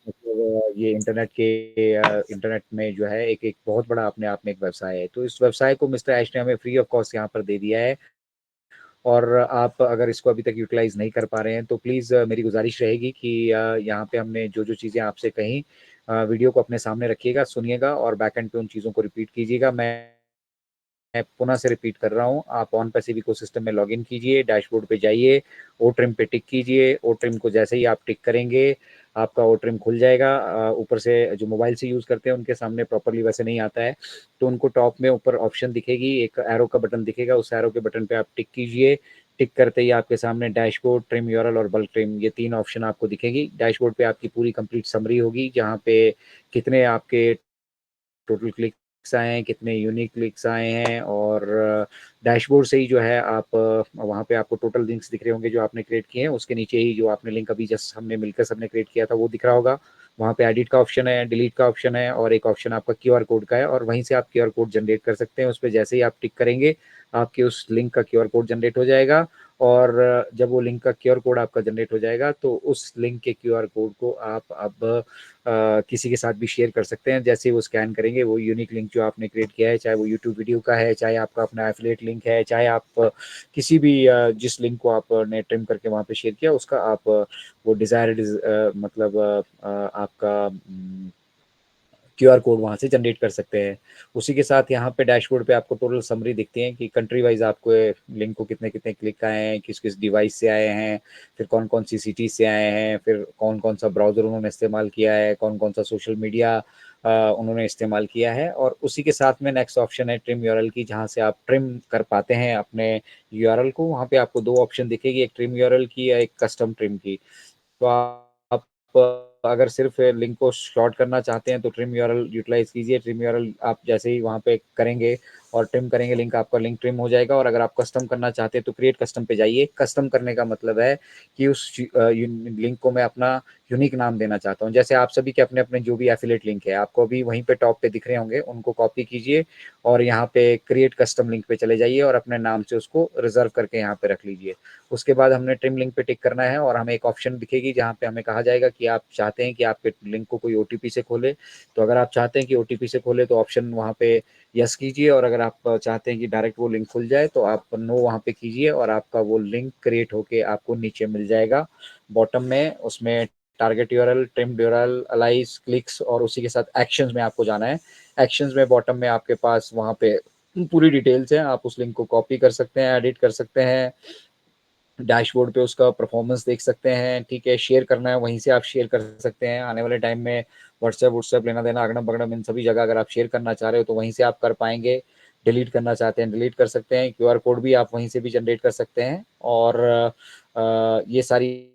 मतलब ये इंटरनेट में जो है एक एक बहुत बड़ा अपने आप में एक व्यवसाय है। तो इस व्यवसाय को मिस्टर ऐश ने हमें फ्री ऑफ कॉस्ट यहाँ पर दे दिया है, और आप अगर इसको अभी तक यूटिलाइज नहीं कर पा रहे हैं तो प्लीज़ मेरी गुजारिश रहेगी कि यहाँ पे हमने जो जो चीज़ें आपसे कही, वीडियो को अपने सामने रखिएगा, सुनिएगा, और बैक एंड पे उन चीज़ों को रिपीट कीजिएगा। मैं पुनः से रिपीट कर रहा हूँ, आप ऑन पैसिव इकोसिस्टम में लॉगिन कीजिए, डैशबोर्ड पे जाइए, ओ ट्रिम पे टिक कीजिए। ओ ट्रिम को जैसे ही आप टिक करेंगे आपका ओ ट्रिम खुल जाएगा। ऊपर से जो मोबाइल से यूज़ करते हैं उनके सामने प्रॉपरली वैसे नहीं आता है, तो उनको टॉप में ऊपर ऑप्शन दिखेगी, एक एरो का बटन दिखेगा, उस एरो के बटन पे आप टिक कीजिए। टिक करते ही आपके सामने डैशबोर्ड, ट्रिम यूआरएल और बल्क ट्रिम, ये 3 ऑप्शन आपको दिखेगी। डैशबोर्ड पे आपकी पूरी कंप्लीट समरी होगी, जहाँ पे कितने आपके टोटल क्लिक्स आए हैं, कितने यूनिक क्लिक्स आए हैं, और डैशबोर्ड से ही जो है आप वहाँ पे आपको टोटल लिंक्स दिख रहे होंगे जो आपने क्रिएट किए हैं, उसके नीचे ही जो आपने लिंक अभी जस्ट हमने मिलकर सबने क्रिएट किया था वो दिख रहा होगा। वहाँ पे एडिट का ऑप्शन है, डिलीट का ऑप्शन है, और एक ऑप्शन आपका क्यूआर कोड का है, और वहीं से आप क्यूआर कोड जनरेट कर सकते हैं। उस पर जैसे ही आप टिक करेंगे आपके उस लिंक का क्यूआर कोड जनरेट हो जाएगा, और जब वो लिंक का क्यूआर कोड आपका जनरेट हो जाएगा तो उस लिंक के क्यूआर कोड को आप अब किसी के साथ भी शेयर कर सकते हैं। जैसे वो स्कैन करेंगे, वो यूनिक लिंक जो आपने क्रिएट किया है, चाहे वो यूट्यूब वीडियो का है, चाहे आपका अपना एफिलिएट लिंक है, चाहे आप किसी भी जिस लिंक को आपने ट्रिम करके वहाँ पे शेयर किया उसका आप वो डिजायर्ड मतलब आपका क्यूआर कोड वहाँ से जनरेट कर सकते हैं। उसी के साथ यहाँ पे डैशबोर्ड पे आपको टोटल समरी दिखती है कि कंट्री वाइज आपको लिंक को कितने कितने क्लिक आए हैं, किस किस डिवाइस से आए हैं, फिर कौन कौन सी सिटी से आए हैं, फिर कौन कौन सा ब्राउजर उन्होंने इस्तेमाल किया है, कौन कौन सा सोशल मीडिया उन्होंने इस्तेमाल किया है। और उसी के साथ में नेक्स्ट ऑप्शन है ट्रिम यूआरएल की, जहाँ से आप ट्रिम कर पाते हैं अपने यूआरएल को। वहाँ पे आपको 2 ऑप्शन दिखेगी, एक ट्रिम यूआरएल की या एक कस्टम ट्रिम की। तो आप अगर सिर्फ लिंक को शॉर्ट करना चाहते हैं तो ट्रिम यूआरएल यूटिलाइज कीजिए। ट्रिम यूआरएल आप जैसे ही वहाँ पे करेंगे और ट्रिम करेंगे लिंक, आपका लिंक ट्रिम हो जाएगा। और अगर आप कस्टम करना चाहते हैं तो क्रिएट कस्टम पे जाइए। कस्टम करने का मतलब है कि उस लिंक को मैं अपना यूनिक नाम देना चाहता हूँ। जैसे आप सभी के अपने अपने जो भी एफिलेट लिंक है आपको अभी वहीं पे टॉप पे दिख रहे होंगे, उनको कॉपी कीजिए और यहाँ पे क्रिएट कस्टम लिंक पे चले जाइए और अपने नाम से उसको रिजर्व करके यहाँ पे रख लीजिए। उसके बाद हमने ट्रिम लिंक पे टिक करना है और हमें एक ऑप्शन दिखेगी जहाँ पे हमें कहा जाएगा कि आप चाहते हैं कि आपके लिंक को कोई ओटीपी से खोले। तो अगर आप चाहते हैं कि ओटीपी से खोले तो ऑप्शन वहाँ पे यस कीजिए, और अगर आप चाहते हैं कि डायरेक्ट वो लिंक खुल जाए तो आप नो वहाँ पे कीजिए, और आपका वो लिंक क्रिएट होके आपको नीचे मिल जाएगा बॉटम में। उसमें target URL, trimmed URL, aliases, clicks और उसी के साथ एक्शंस में आपको जाना है। एक्शंस में बॉटम में आपके पास वहाँ पे पूरी डिटेल्स हैं, आप उस लिंक को कॉपी कर सकते हैं, एडिट कर सकते हैं, डैशबोर्ड पे उसका परफॉर्मेंस देख सकते हैं, ठीक है। शेयर करना है वहीं से आप शेयर कर सकते हैं। आने वाले टाइम में व्हाट्सएप लेना देना अगड़म बगड़म इन सभी जगह अगर आप शेयर करना चाह रहे हो तो वहीं से आप कर पाएंगे। डिलीट करना चाहते हैं डिलीट कर सकते हैं, क्यूआर कोड भी आप वहीं से भी जनरेट कर सकते हैं, और ये सारी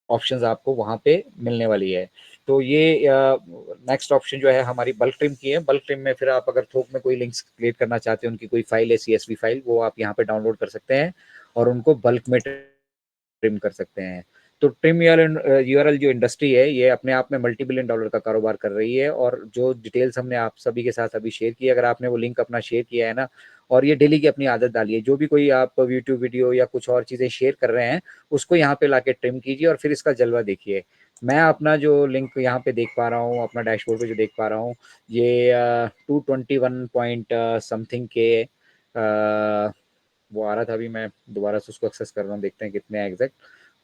ऑप्शंस आपको वहाँ पे मिलने वाली है। तो ये नेक्स्ट ऑप्शन जो है हमारी बल्क ट्रिम की है। बल्क ट्रिम में फिर आप अगर थोक में कोई लिंक्स क्रिएट करना चाहते हैं, उनकी कोई फाइल है CSV फाइल, वो आप यहाँ पे डाउनलोड कर सकते हैं और उनको बल्क में ट्रिम कर सकते हैं। तो ट्रिम यूआरएल जो इंडस्ट्री है ये अपने आप में $multi-billion का कारोबार कर रही है, और जो डिटेल्स हमने आप सभी के साथ अभी शेयर की, अगर आपने वो लिंक अपना शेयर किया है ना, और ये डेली की अपनी आदत डाली है, जो भी कोई आप यूट्यूब वीडियो या कुछ और चीज़ें शेयर कर रहे हैं उसको यहाँ पे लाके ट्रिम कीजिए और फिर इसका जलवा देखिए। मैं अपना जो लिंक यहाँ पे देख पा रहा हूँ, अपना डैशबोर्ड पे जो देख पा रहा हूँ, ये 221 पॉइंट समथिंग के वो आ रहा था। अभी मैं दोबारा से उसको एक्सेस कर रहा हूँ, देखते हैं कितने एग्जैक्ट,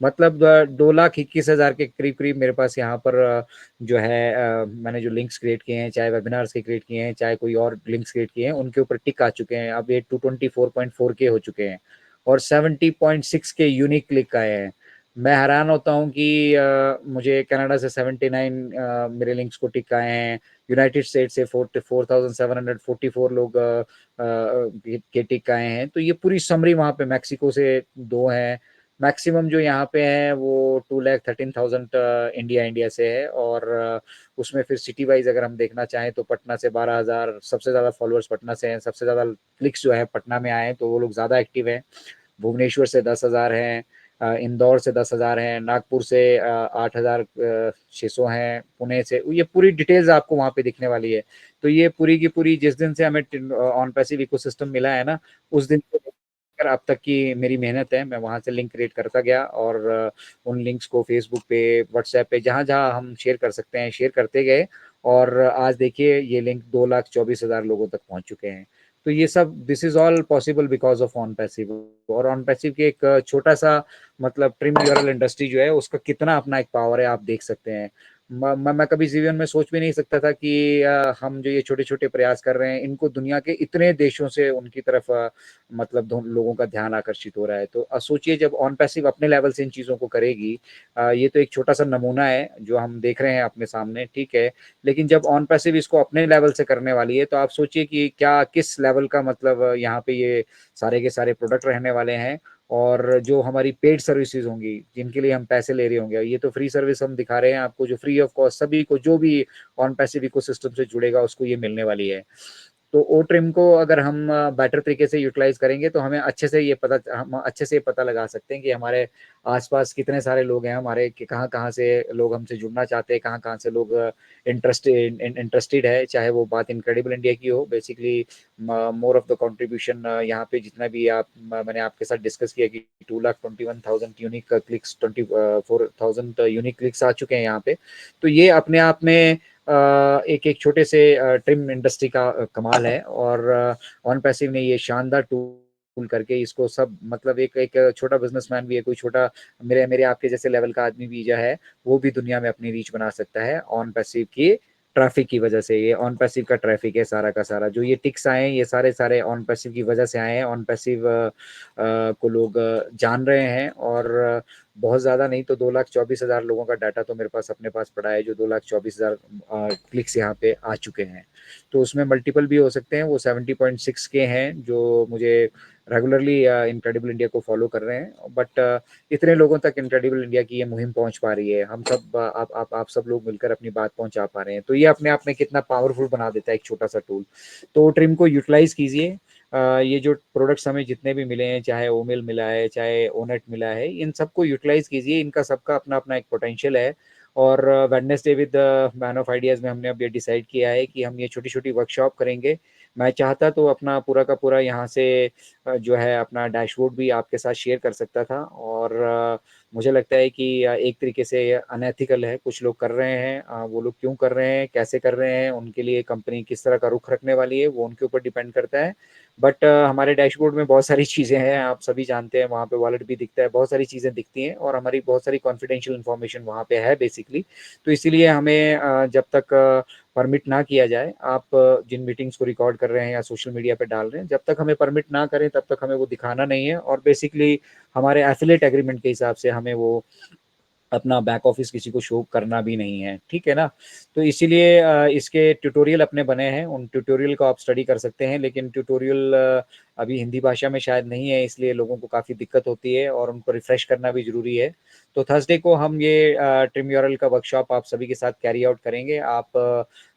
मतलब 2,21,000 के करीब करीब मेरे पास यहाँ पर जो है मैंने जो लिंक्स क्रिएट किए हैं, चाहे वेबिनार्स के क्रिएट किए हैं, चाहे कोई और लिंक्स क्रिएट किए हैं, उनके ऊपर टिक आ चुके हैं। अब ये 224.4 के हो चुके हैं और 70.6 के यूनिक क्लिक आए हैं। मैं हैरान होता हूँ कि मुझे कनाडा से 79 मेरे लिंक्स को टिक आए हैं। यूनाइटेड स्टेट से 4,744 लोग के टिक आए हैं। तो ये पूरी समरी वहाँ पे मैक्सिको से 2 हैं। मैक्सिमम जो यहाँ पे है वो 2,13,000 इंडिया से है, और उसमें फिर सिटी वाइज अगर हम देखना चाहें तो पटना से 12,000, सबसे ज़्यादा फॉलोअर्स पटना से हैं, सबसे ज़्यादा क्लिक्स जो है पटना में आए हैं तो वो लोग ज़्यादा एक्टिव हैं। भुवनेश्वर से 10,000 हैं, इंदौर से 10,000 हैं, नागपुर से 8,600 हैं, पुणे से, ये पूरी डिटेल्स आपको वहाँ पे दिखने वाली है। तो ये पूरी की पूरी जिस दिन से हमें ऑन पैसिव इकोसिस्टम मिला है ना, उस दिन से लेकर अब तक की मेरी मेहनत है। मैं वहाँ से लिंक क्रिएट करता गया और उन लिंक्स को फेसबुक पे, व्हाट्सएप पे, जहाँ जहाँ हम शेयर कर सकते हैं शेयर करते गए, और आज देखिए ये लिंक 2,24,000 लोगों तक पहुंच चुके हैं। तो ये सब this is all possible because of on passive. और ऑन पैसिव के एक छोटा सा मतलब ट्रिम यूआरएल इंडस्ट्री जो है उसका कितना अपना एक पावर है आप देख सकते हैं। मैं कभी जीवन में सोच भी नहीं सकता था कि हम जो ये छोटे छोटे प्रयास कर रहे हैं इनको दुनिया के इतने देशों से उनकी तरफ मतलब लोगों का ध्यान आकर्षित हो रहा है। तो सोचिए जब ऑन पैसिव अपने लेवल से इन चीज़ों को करेगी, ये तो एक छोटा सा नमूना है जो हम देख रहे हैं अपने सामने, ठीक है, लेकिन जब ऑन पैसिव इसको अपने लेवल से करने वाली है तो आप सोचिए कि क्या किस लेवल का मतलब यहाँ पे ये सारे के सारे प्रोडक्ट रहने वाले हैं। और जो हमारी पेड सर्विसेज होंगी जिनके लिए हम पैसे ले रहे होंगे, ये तो फ्री सर्विस हम दिखा रहे हैं आपको, जो फ्री ऑफ कॉस्ट सभी को जो भी ऑन पैसिव इकोसिस्टम से जुड़ेगा उसको ये मिलने वाली है। तो ओ ट्रिम को अगर हम बेटर तरीके से यूटिलाइज करेंगे तो हमें अच्छे से ये पता हम अच्छे से पता लगा सकते हैं कि हमारे आसपास कितने सारे लोग हैं, हमारे कि कहाँ कहाँ से लोग हमसे जुड़ना चाहते हैं, कहाँ कहाँ से लोग इंटरेस्टेड है। चाहे वो बात इनक्रेडिबल इंडिया की हो, basically more of the contribution यहाँ पे जितना भी मैंने आपके साथ डिस्कस किया कि 2,21,000 यूनिक क्लिक्स, 24,000 यूनिक क्लिक्स आ चुके हैं यहाँ पे। तो ये अपने आप में एक एक छोटे से ट्रिम इंडस्ट्री का कमाल है। और ऑन पैसिव ने ये शानदार टूल करके इसको सब मतलब एक एक छोटा बिजनेसमैन भी है, कोई छोटा मेरे मेरे आपके जैसे लेवल का आदमी भी जो है वो भी दुनिया में अपनी रीच बना सकता है ऑन पैसिव की ट्रैफिक की वजह से। ये ऑन पैसिव का ट्रैफिक है सारा का सारा, जो ये टिक्स आए हैं ये सारे सारे ऑन पैसिव की वजह से आए हैं। ऑन पैसिव को लोग जान रहे हैं, और बहुत ज़्यादा नहीं तो 2,24,000 लोगों का डाटा तो मेरे पास अपने पास पड़ा है, जो 2,24,000 क्लिक्स यहाँ पे आ चुके हैं। तो उसमें मल्टीपल भी हो सकते हैं, वो 70.6 के हैं जो मुझे रेगुलरली इनक्रेडिबल इंडिया को फॉलो कर रहे हैं। बट इतने लोगों तक इनक्रेडिबल इंडिया की ये मुहिम पहुंच पा रही है, हम सब आप सब लोग मिलकर अपनी बात पहुंचा पा रहे हैं। तो ये अपने आप में कितना पावरफुल बना देता है एक छोटा सा टूल। तो ट्रिम को यूटिलाइज कीजिए। ये जो प्रोडक्ट्स हमें जितने भी मिले हैं, चाहे ओमेल मिला है, चाहे ओनेट मिला है, इन सबको यूटिलाइज कीजिए। इनका सबका अपना अपना एक पोटेंशियल है। और Wednesday with man of ideas में हमने अब ये डिसाइड किया है कि हम ये छोटी छोटी वर्कशॉप करेंगे मैं चाहता तो अपना पूरा का पूरा यहाँ से जो है अपना डैशबोर्ड भी आपके साथ शेयर कर सकता था, और मुझे लगता है कि एक तरीके से अनएथिकल है, कुछ लोग कर रहे हैं, वो लोग क्यों कर रहे हैं, कैसे कर रहे हैं, उनके लिए कंपनी किस तरह का रुख रखने वाली है, वो उनके ऊपर डिपेंड करता है। बट हमारे डैशबोर्ड में बहुत सारी चीज़ें हैं, आप सभी जानते हैं, वहाँ पे वॉलेट भी दिखता है, बहुत सारी चीज़ें दिखती हैं, और हमारी बहुत सारी कॉन्फिडेंशियल इन्फॉर्मेशन वहाँ पे है बेसिकली। तो इसीलिए हमें जब तक परमिट ना किया जाए, आप जिन मीटिंग्स को रिकॉर्ड कर रहे हैं या सोशल मीडिया पे डाल रहे हैं, जब तक हमें परमिट ना करें तब तक हमें वो दिखाना नहीं है, और बेसिकली हमारे एफिलेट एग्रीमेंट के हिसाब से हमें वो अपना बैक ऑफिस किसी को शो करना भी नहीं है, ठीक है ना। तो इसीलिए इसके ट्यूटोरियल अपने बने हैं, उन ट्यूटोरियल को आप स्टडी कर सकते हैं, लेकिन ट्यूटोरियल अभी हिंदी भाषा में शायद नहीं है, इसलिए लोगों को काफ़ी दिक्कत होती है, और उनको रिफ्रेश करना भी ज़रूरी है। तो थर्सडे को हम ये ट्रिम यूआरएल का वर्कशॉप आप सभी के साथ कैरी आउट करेंगे। आप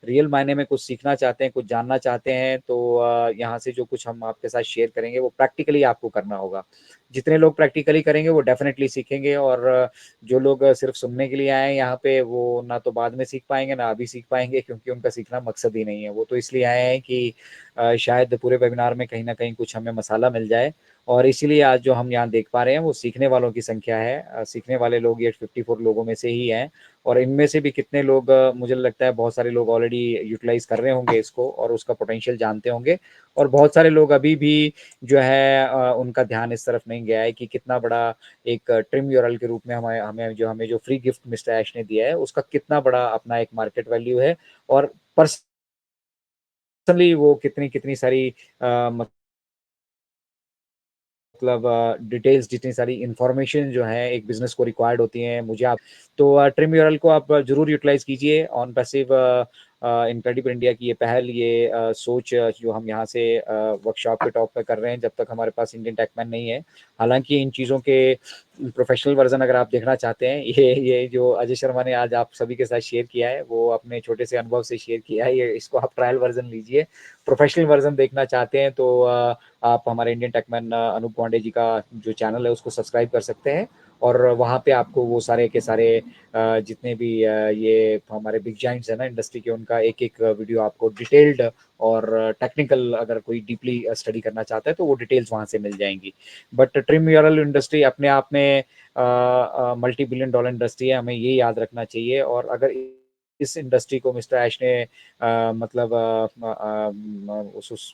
रियल मायने में कुछ सीखना चाहते हैं, कुछ जानना चाहते हैं, तो यहाँ से जो कुछ हम आपके साथ शेयर करेंगे वो प्रैक्टिकली आपको करना होगा। जितने लोग प्रैक्टिकली करेंगे वो डेफिनेटली सीखेंगे, और जो लोग सिर्फ सुनने के लिए आए हैं यहाँ पे, वो ना तो बाद में सीख पाएंगे ना अभी सीख पाएंगे, क्योंकि उनका सीखना मकसद ही नहीं है। वो तो इसलिए आए हैं कि शायद पूरे वेबिनार में कहीं ना कहीं कुछ हमें मसाला मिल जाए, और इसीलिए आज जो हम यहाँ देख पा रहे हैं वो सीखने वालों की संख्या है। सीखने वाले लोग ये 54 लोगों में से ही हैं, और इनमें से भी कितने लोग, मुझे लगता है बहुत सारे लोग ऑलरेडी यूटिलाइज कर रहे होंगे इसको, और उसका पोटेंशियल जानते होंगे, और बहुत सारे लोग अभी भी जो है उनका ध्यान इस तरफ नहीं गया है कि कितना बड़ा एक ट्रिम यूआरएल के रूप में हमें जो फ्री गिफ्ट मिस्टर ऐश ने दिया है उसका कितना बड़ा अपना एक मार्केट वैल्यू है, और पर्सनली वो कितनी कितनी सारी मतलब डिटेल्स, जितनी सारी इंफॉर्मेशन जो है एक बिजनेस को रिक्वायर्ड होती हैं, मुझे आप तो ट्रिम यूआरएल को आप जरूर यूटिलाइज कीजिए ऑन पैसिव इनक्रेडिबल इंडिया की ये पहल, ये सोच जो हम यहाँ से वर्कशॉप के टॉप पे कर रहे हैं, जब तक हमारे पास इंडियन टेकमैन नहीं है। हालांकि इन चीज़ों के प्रोफेशनल वर्जन अगर आप देखना चाहते हैं, ये जो अजय शर्मा ने आज आप सभी के साथ शेयर किया है, वो अपने छोटे से अनुभव से शेयर किया है, ये इसको आप ट्रायल वर्जन लीजिए। प्रोफेशनल वर्जन देखना चाहते हैं तो आप हमारे इंडियन टेकमैन अनूप पांडे जी का जो चैनल है उसको सब्सक्राइब कर सकते हैं, और वहाँ पे आपको वो सारे के सारे जितने भी ये हमारे बिग जाइंट्स है ना इंडस्ट्री के, उनका एक एक वीडियो आपको डिटेल्ड और टेक्निकल, अगर कोई डीपली स्टडी करना चाहता है तो वो डिटेल्स वहाँ से मिल जाएंगी। बट ट्रिम यूआरएल इंडस्ट्री अपने आप में मल्टी बिलियन डॉलर इंडस्ट्री है, हमें ये याद रखना चाहिए। और अगर इस इंडस्ट्री को मिस्टर ऐश ने मतलब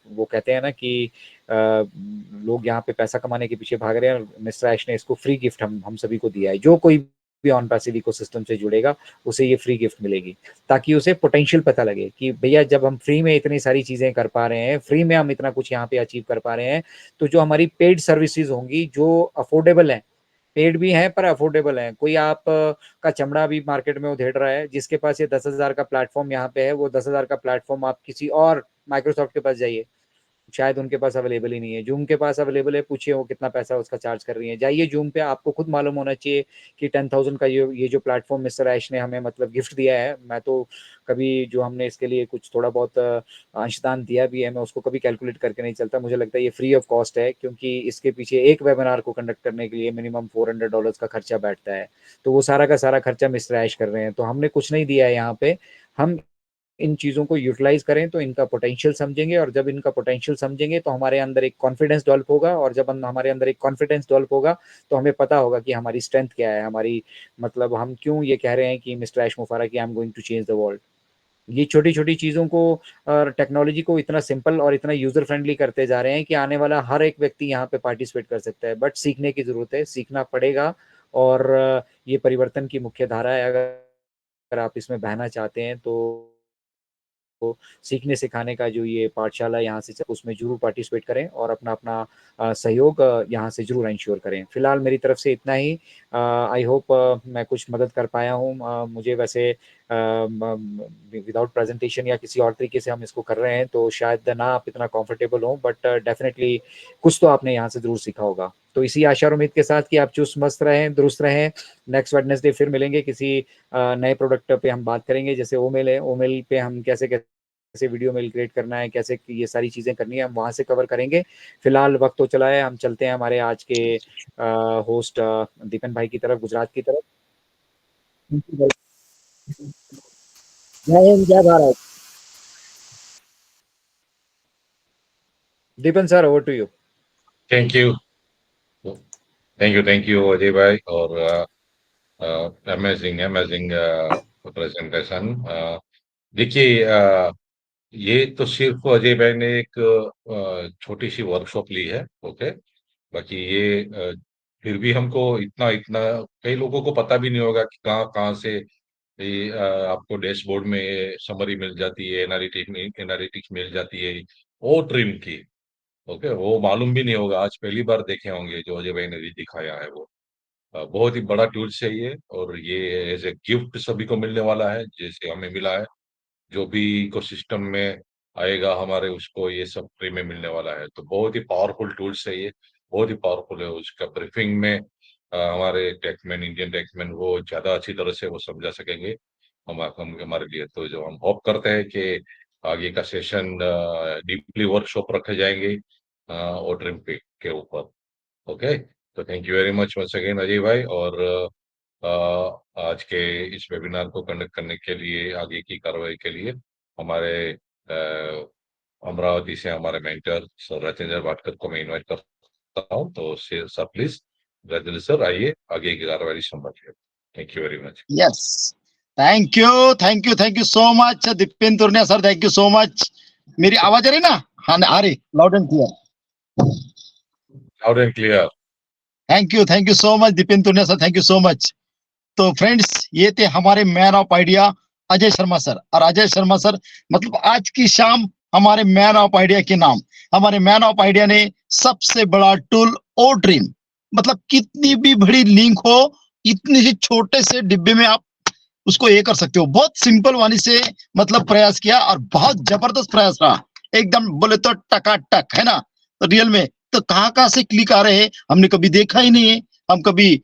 वो कहते हैं ना कि लोग यहाँ पे पैसा कमाने के पीछे भाग रहे हैं, मिस्टर ऐश ने इसको फ्री गिफ्ट हम सभी को दिया है। जो कोई भी ऑन पैसिव इकोसिस्टम से जुड़ेगा उसे ये फ्री गिफ्ट मिलेगी, ताकि उसे पोटेंशियल पता लगे कि भैया जब हम फ्री में इतनी सारी चीजें कर पा रहे हैं, फ्री में हम इतना कुछ यहाँ पे अचीव कर पा रहे हैं, तो जो हमारी पेड सर्विसेज होंगी जो अफोर्डेबल है, पेड भी है पर अफोर्डेबल है। कोई आप का चमड़ा भी मार्केट में उधेड़ रहा है, जिसके पास ये 10,000 का प्लेटफॉर्म यहाँ पे है, वो 10,000 का प्लेटफॉर्म आप किसी और माइक्रोसॉफ्ट के पास जाइए, शायद उनके पास अवेलेबल ही नहीं है। जूम के पास अवेलेबल है, पूछिए वो कितना पैसा उसका चार्ज कर रही है। जाइए जूम पे, आपको खुद मालूम होना चाहिए कि 10,000 का ये जो प्लेटफॉर्म मिस्टर ऐश ने हमें मतलब गिफ्ट दिया है, मैं तो कभी जो हमने इसके लिए कुछ थोड़ा बहुत अंशदान दिया भी है, मैं उसको कभी कैलकुलेट करके नहीं चलता। मुझे लगता है ये फ्री ऑफ कॉस्ट है, क्योंकि इसके पीछे एक वेबिनार को कंडक्ट करने के लिए मिनिमम $400 का खर्चा बैठता है। तो वो सारा का सारा खर्चा मिस्टर ऐश कर रहे हैं, तो हमने कुछ नहीं दिया है यहाँ पे। हम इन चीज़ों को यूटिलाइज करें तो इनका पोटेंशियल समझेंगे, और जब इनका पोटेंशियल समझेंगे तो हमारे अंदर एक कॉन्फिडेंस डेवलप होगा, और जब हमारे अंदर एक कॉन्फिडेंस डेवलप होगा तो हमें पता होगा कि हमारी स्ट्रेंथ क्या है, हमारी मतलब हम क्यों ये कह रहे हैं कि मिस्टर ऐश मुफारा की I am going to change the world. ये छोटी छोटी चीज़ों को और टेक्नोलॉजी को इतना सिंपल और इतना यूजर फ्रेंडली करते जा रहे हैं कि आने वाला हर एक व्यक्ति यहाँ पे पार्टिसिपेट कर सकता है। बट सीखने की जरूरत है, सीखना पड़ेगा, और ये परिवर्तन की मुख्य धारा है। अगर आप इसमें बहना चाहते हैं तो सीखने सिखाने का जो ये पाठशाला यहाँ से उसमें जरूर पार्टिसिपेट करें, और अपना अपना सहयोग यहाँ से जरूर इंश्योर करें। फिलहाल मेरी तरफ से इतना ही। आई होप मैं कुछ मदद कर पाया हूँ। मुझे वैसे विदाउट प्रेजेंटेशन या किसी और तरीके से हम इसको कर रहे हैं तो शायद ना आप इतना कंफर्टेबल हो, बट डेफिनेटली कुछ तो आपने यहाँ से जरूर सीखा होगा। तो इसी आशा और उम्मीद के साथ कि आप चुस्त मस्त रहें, दुरुस्त रहें। नेक्स्ट वेडनेसडे फिर मिलेंगे, किसी नए प्रोडक्ट पे हम बात करेंगे। जैसे ओमेल है, ओमेल पे हम कैसे कैसे वीडियो मेल क्रिएट करना है, कैसे ये सारी चीज़ें करनी है, हम वहाँ से कवर करेंगे। फिलहाल वक्त तो चला है, हम चलते हैं हमारे आज के होस्ट दीपन भाई की तरफ, गुजरात की तरफ। जय हिंद, जय Bharat. Dipen sir, over to you. Thank you, thank you Ajay भाई, और अमेजिंग अमेजिंग प्रेजेंटेशन। देखिए, ये तो सिर्फ अजय भाई ने एक छोटी सी वर्कशॉप ली है, ओके। बाकी ये फिर भी हमको इतना इतना कई लोगों को पता भी नहीं होगा कि कहाँ कहाँ से ये आपको डैशबोर्ड में ये समरी मिल जाती है, एनालिटिक्स मिल जाती है वो ट्रिम की, ओके। वो मालूम भी नहीं होगा, आज पहली बार देखे होंगे जो अजय भाई ने भी दिखाया है वो। बहुत ही बड़ा टूल्स है ये, और ये एज ए गिफ्ट सभी को मिलने वाला है जैसे हमें मिला है। जो भी इकोसिस्टम में आएगा हमारे, उसको ये सब फ्री में मिलने वाला है। तो बहुत ही पावरफुल टूल्स है ये, बहुत ही पावरफुल है। उसका ब्रीफिंग में हमारे टेकमैन, इंडियन टेकमैन, वो ज्यादा अच्छी तरह से वो समझा सकेंगे हम हमारे लिए। तो जो हम होप करते हैं कि आगे का सेशन डीपली वर्कशॉप रखे जाएंगे और ट्रिम के ऊपर, ओके। तो thank you very much once again Ajay भाई, और आज के इस वेबिनार को कंडक्ट करने के लिए, आगे की कार्रवाई के लिए हमारे अमरावती से हमारे मेंटर सर राजेंद्र भाटकर को मैं इनवाइट करता हूँ। तो सर प्लीज, राजेंद्र सर आइए, आगे की कार्रवाई संभालिए। Thank you very much. Yes, thank you so much Dipen Turnia sir, thank you so much. मेरी आवाज आ रही ना? हाँ, आ रही, loud and clear. Loud and clear. Thank you so much Dipen Turnia sir, thank you so much. तो फ्रेंड्स, ये थे हमारे man of idea Ajay Sharma sir. और अजय शर्मा सर मतलब आज की शाम हमारे मैन ऑफ आइडिया के नाम, हमारे मैन ऑफ आइडिया ने सबसे बड़ा टूल ओ ड्रीम, मतलब कितनी भी बड़ी लिंक हो, इतने से छोटे से डिब्बे में आप उसको ये कर सकते हो। बहुत सिंपल वाणी से मतलब प्रयास किया, और बहुत जबरदस्त प्रयास रहा, एकदम बोले तो टकाटक, है ना? तो रियल में तो कहाँ से क्लिक आ रहे हैं हमने कभी देखा ही नहीं है। हम कभी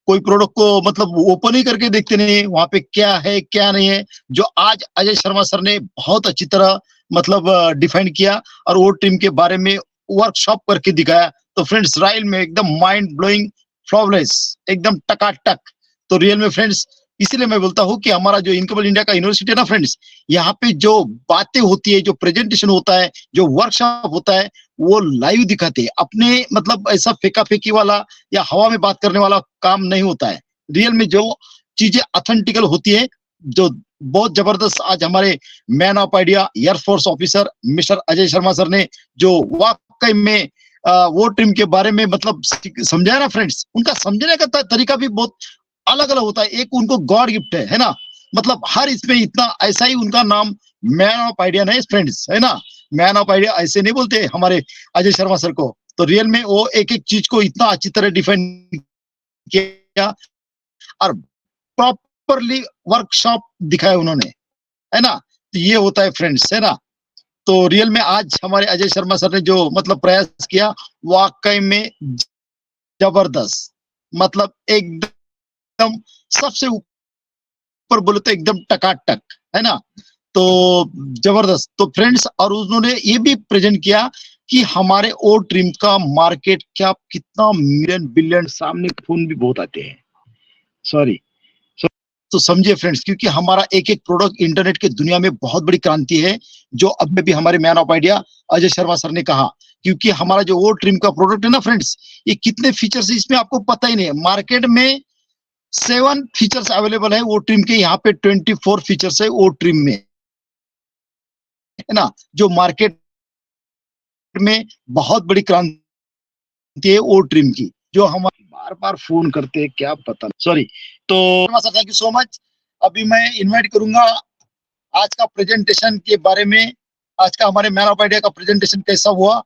कोई प्रोडक्ट को मतलब ओपन ही करके देखते नहीं है वहां पे क्या है क्या नहीं है। जो आज अजय शर्मा सर ने बहुत अच्छी तरह मतलब डिफाइन किया और वो टीम के बारे में वर्कशॉप करके दिखाया। तो फ्रेंड्स, राइल में एकदम माइंड ब्लोइंग, फ्लॉवलेस, एकदम टकाटक। तो रियल में फ्रेंड्स, इसीलिए मैं बोलता हूँ कि हमारा जो इनकेबल इंडिया का यूनिवर्सिटी है ना फ्रेंड्स, यहाँ पे जो बातें होती है, जो प्रेजेंटेशन होता है, जो वर्कशॉप होता है, वो लाइव दिखाते हैं अपने, मतलब ऐसा फेंका फेंकी वाला या हवा में बात करने वाला काम नहीं होता है। रियल में जो चीजें ऑथेंटिकल होती है, जो बहुत जबरदस्त आज हमारे man of idea air force officer mister Ajay Sharma sir ने जो वाकई में वो टीम के बारे में मतलब समझाया ना फ्रेंड्स, उनका समझने का तरीका भी बहुत अलग अलग होता है। एक उनको गॉड गिफ्ट है ना? मतलब हर इसमें इतना, ऐसा ही उनका नाम मैन ऑफ आइडिया नहीं फ्रेंड्स, है ना? मैन ऑफ आइडिया ऐसे नहीं बोलते हमारे अजय शर्मा सर को। तो रियल में वो एक एक चीज को इतना अच्छी तरह डिफाइन किया और प्रॉपरली वर्कशॉप दिखाया उन्होंने, है ना? तो ये होता है फ्रेंड्स, है ना? तो रियल में आज हमारे अजय शर्मा सर ने जो मतलब प्रयास किया, वाकई में जबरदस्त, मतलब एकदम सबसे ऊपर बोले तो एकदम टकाटक, है ना? तो जबरदस्त। तो फ्रेंड्स, और उन्होंने ये भी प्रेजेंट किया कि हमारे ओ ड्रीम का मार्केट क्या, कितना मिलियन बिलियन, सामने फोन भी बहुत आते हैं, सॉरी। तो समझिए फ्रेंड्स, क्योंकि हमारा एक एक प्रोडक्ट इंटरनेट की दुनिया में बहुत बड़ी क्रांति है, जो अब भी हमारे man of idea Ajay Sharma sir ने कहा। क्योंकि हमारा जो वो ड्रीम का प्रोडक्ट है ना फ्रेंड्स, ये कितने फीचर्स इसमें आपको पता ही नहीं है। मार्केट में 7 फीचर्स अवेलेबल है वो ड्रीम के, यहाँ पे 24 फीचर्स है वो ड्रीम में, है ना? जो मार्केट में बहुत बड़ी क्रांति है वो ड्रीम की, जो हम बार बार फोन करते हैं, क्या पता, सॉरी। तो sir, thank you so much. अभी मैं इनवाइट करूंगा आज का प्रेजेंटेशन के बारे में, आज का हमारे मैन ऑफ आइडिया का प्रेजेंटेशन कैसा हुआ।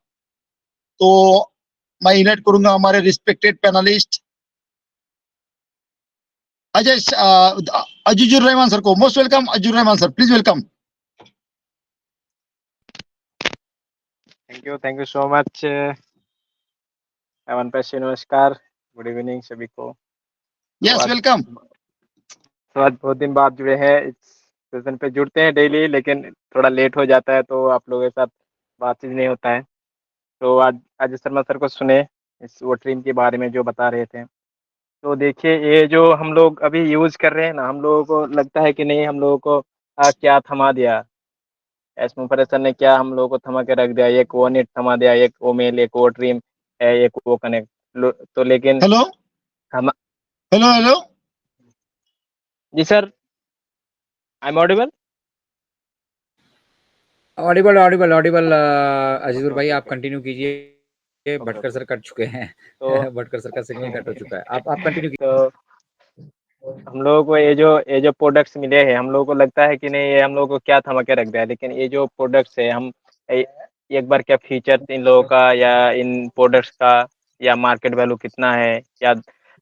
तो मैं इनवाइट करूंगा हमारे respected panelist Azizur Rahman sir को। Most welcome Azizur Rahman sir, please welcome. Thank you so much एवन पैसे। नमस्कार, गुड इवनिंग सभी को। Yes, welcome. तो आज बहुत दिन बाद जुड़े हैं, इस सेशन पे जुड़ते हैं डेली, लेकिन थोड़ा लेट हो जाता है तो आप लोगों के साथ बातचीत नहीं होता है। तो आज अजय शर्मा सर को सुने इस वो ड्रीम के बारे में जो बता रहे थे। तो देखिए, ये जो हम लोग अभी यूज़ कर रहे हैं ना, हम लोगों को लगता है कि नहीं, हम लोगों को क्या थमा दिया, एस मुफरेसर ने क्या हम लोगों को थमा के रख दिया, एक वो नेट थमा दिया, एक वो मेल, एक वो ड्रीम, एक वो कनेक्ट। तो लेकिन हेलो हम हेलो हेलो जी sir, I am audible? Audible audible audible Azizur भाई ओके आप ओके कंटिन्यू कीजिए। Okay Bhatkar okay. Sir cut चुके हैं। तो भटकर सर का सिग्नल कट हो चुका है, आप कंटिन्यू कीजिए। तो हम लोगों को ये जो प्रोडक्ट्स मिले हैं, हम लोगों को लगता है कि नहीं ये हम लोगों को क्या थमा के रख दिया है, लेकिन ये जो प्रोडक्ट्स है हम ए- एक बार क्या फीचर्स इन लोगों का या इन प्रोडक्ट्स का या मार्केट वैल्यू कितना है, या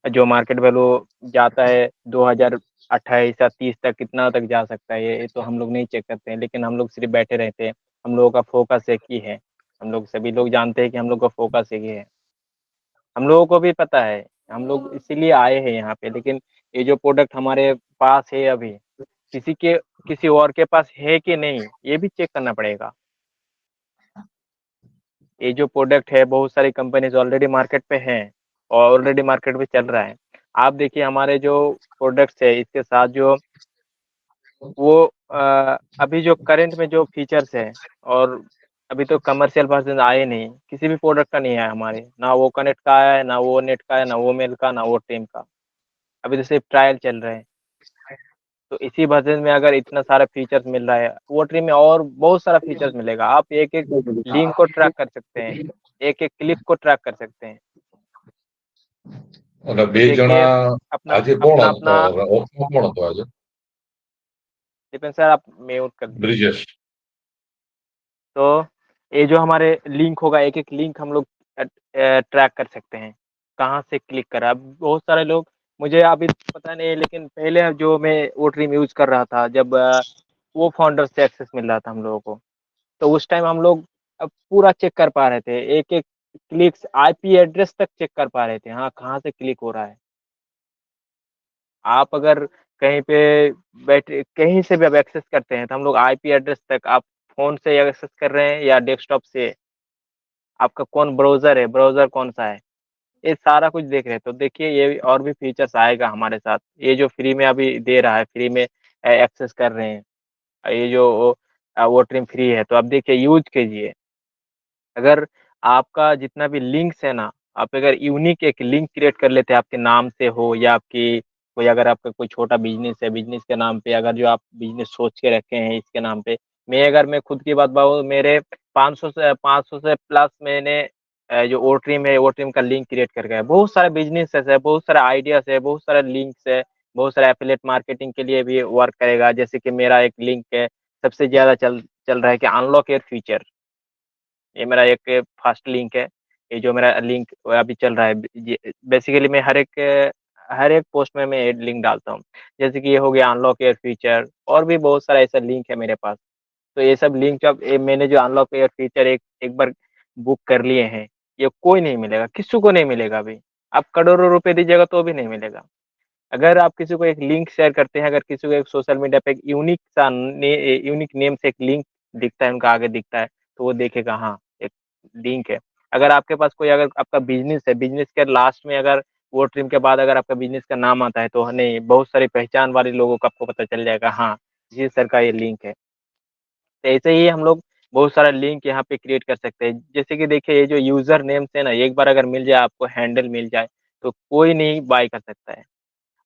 जो मार्केट वैल्यू जाता है 2028 या 30 तक कितना तक जा सकता है, ये तो हम लोग नहीं चेक करते हैं, लेकिन हम लोग सिर्फ बैठे रहते हैं। हम लोगों का फोकस एक ही है, हम लोग सभी लोग जानते हैं कि हम लोग का फोकस एक ही है। हम लोगों को भी पता है, हम लोग इसीलिए आए हैं यहाँ पे, लेकिन ये जो प्रोडक्ट हमारे पास है अभी, किसी और के पास है कि नहीं ये भी चेक करना पड़ेगा। ये जो प्रोडक्ट है बहुत सारी कंपनीज ऑलरेडी मार्केट पे हैं और ऑलरेडी मार्केट पे चल रहा है। आप देखिए हमारे जो प्रोडक्ट्स है इसके साथ जो वो अभी जो करंट में जो फीचर्स है, और अभी तो कमर्शियल वर्जन आए नहीं, किसी भी प्रोडक्ट का नहीं आया हमारे, ना वो कनेक्ट का आया है, ना वो नेट का है, ना वो मेल का, ना वो टीम का। अभी तो सिर्फ ट्रायल चल रहे हैं। तो इसी वर्जन में अगर इतना सारा फीचर्स मिल रहा है, वो ट्री में और बहुत सारा फीचर्स मिलेगा। आप एक एक लिंक को ट्रैक कर सकते हैं, एक एक क्लिक को ट्रैक कर सकते हैं। અને બે જણા देखिए अपना આજે કોણ अपना હતો अपना ઓફમાં કોણ હતો આજે डिपेंड सर, आप म्यूट कर दीजिए। બ્રિजेश तो ये जो हमारे लिंक होगा, एक एक लिंक हम लोग ट्रैक कर सकते हैं, कहाँ से क्लिक करा। अब बहुत सारे लोग, मुझे अभी पता नहीं है, लेकिन पहले जो मैं वो ड्रीम यूज कर रहा था, जब वो फाउंडर से एक्सेस मिल रहा था हम लोगों को, तो उस टाइम हम लोग अब पूरा चेक कर पा रहे थे, एक एक क्लिक्स आईपी एड्रेस तक चेक कर पा रहे थे, हाँ कहाँ से क्लिक हो रहा है। आप अगर कहीं पे बैठे कहीं से भी आप एक्सेस करते हैं, तो हम लोग आईपी एड्रेस तक, आप फ़ोन से एक्सेस कर रहे हैं या डेस्कटॉप से, आपका कौन ब्राउज़र है, ब्राउज़र कौन-सा है, ये सारा कुछ देख रहे हैं। तो देखिए ये और भी फीचर्स आएगा हमारे साथ, ये जो फ्री में अभी दे रहा है, फ्री में एक्सेस कर रहे हैं। ये जो वो ट्रिम फ्री है, तो आप देखिए यूज़ कीजिए। अगर आपका जितना भी लिंक्स है ना, आप अगर यूनिक एक लिंक क्रिएट कर लेते हैं, आपके नाम से हो या आपकी कोई, अगर आपका कोई छोटा बिज़नेस है, बिज़नेस के नाम पे अगर जो आप बिज़नेस सोच के रखे हैं इसके नाम पे, अगर मैं खुद की बात बताऊँ, मेरे 500 से प्लस मैंने जो ओ ट्रिम है, ओ ट्रिम का लिंक क्रिएट करके है। बहुत सारे बिज़नेसेस है, बहुत सारे आइडियाज़ है, बहुत सारे लिंक्स है, बहुत सारे एफिलिएट मार्केटिंग के लिए भी वर्क करेगा। जैसे कि मेरा एक लिंक है, सबसे ज़्यादा चल चल रहा है कि अनलॉक योर फ्यूचर। ये मेरा एक फर्स्ट लिंक है। ये जो मेरा लिंक अभी चल रहा है, ये बेसिकली मैं हर एक पोस्ट में मैं ये लिंक डालता हूँ। जैसे कि ये हो गया अनलॉक योर फ्यूचर, और भी बहुत सारा ऐसा लिंक है मेरे पास। तो ये सब लिंक जब मैंने जो अनलॉक योर फ्यूचर एक एक बार बुक कर लिए हैं, ये कोई नहीं मिलेगा, किसी को नहीं मिलेगा अभी। आप करोड़ों रुपए दीजिएगा तो भी नहीं मिलेगा। अगर आप किसी को एक लिंक शेयर करते हैं, अगर किसी को एक सोशल मीडिया पे एक यूनिक नेम से एक लिंक दिखता है, उनका आगे दिखता है, तो वो देखेगा हाँ, एक लिंक है। अगर आपके पास कोई, अगर आपका बिज़नेस है, बिज़नेस के लास्ट में अगर वो ट्रिम के बाद अगर आपका बिज़नेस का नाम आता है, तो नहीं, बहुत सारी पहचान वाले लोगों को आपको पता चल जाएगा, हाँ, जी सर का ये लिंक है। तो ऐसे ही हम लोग बहुत सारा लिंक यहाँ पे क्रिएट कर सकते हैं। जैसे कि देखिए ये जो यूज़र नेम्स है ना, एक बार अगर मिल जाए आपको, हैंडल मिल जाए, तो कोई नहीं बाय कर सकता है।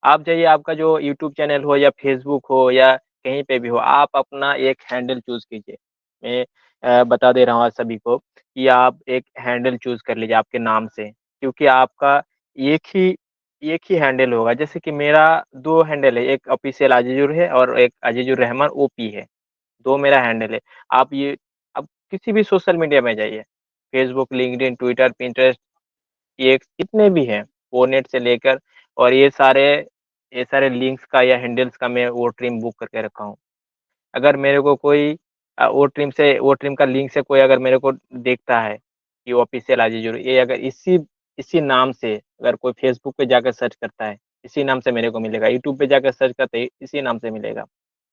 आप जाइए, आपका जो यूट्यूब चैनल हो या फ़ेसबुक हो या कहीं पे भी हो, आप अपना एक हैंडल चूज़ कीजिए। मैं बता दे रहा हूँ आज सभी को कि आप एक हैंडल चूज़ कर लीजिए आपके नाम से, क्योंकि आपका एक ही एक ही हैंडल होगा। जैसे कि मेरा 2 हैंडल है, एक ऑफ़िशियल अजीज़ुर है और एक अजीज़ुर रहमान ओपी है, 2 मेरा हैंडल है। आप किसी भी सोशल मीडिया में जाइए, फ़ेसबुक, लिंक्डइन, ट्विटर, पिंटरेस्ट, ये जितने भी हैं, ओनेट से लेकर, और ये सारे लिंक्स का या हैंडल्स का मैं वो ट्रिम बुक करके रखा हूँ। अगर मेरे को कोई वो ट्रिम का लिंक से कोई अगर मेरे को देखता है कि ऑफिशियल अजीजुर, ये अगर इसी इसी नाम से अगर कोई फेसबुक पे जाकर सर्च करता है, इसी नाम से मेरे को मिलेगा, यूट्यूब पे जाकर सर्च करते हैं, इसी नाम से मिलेगा।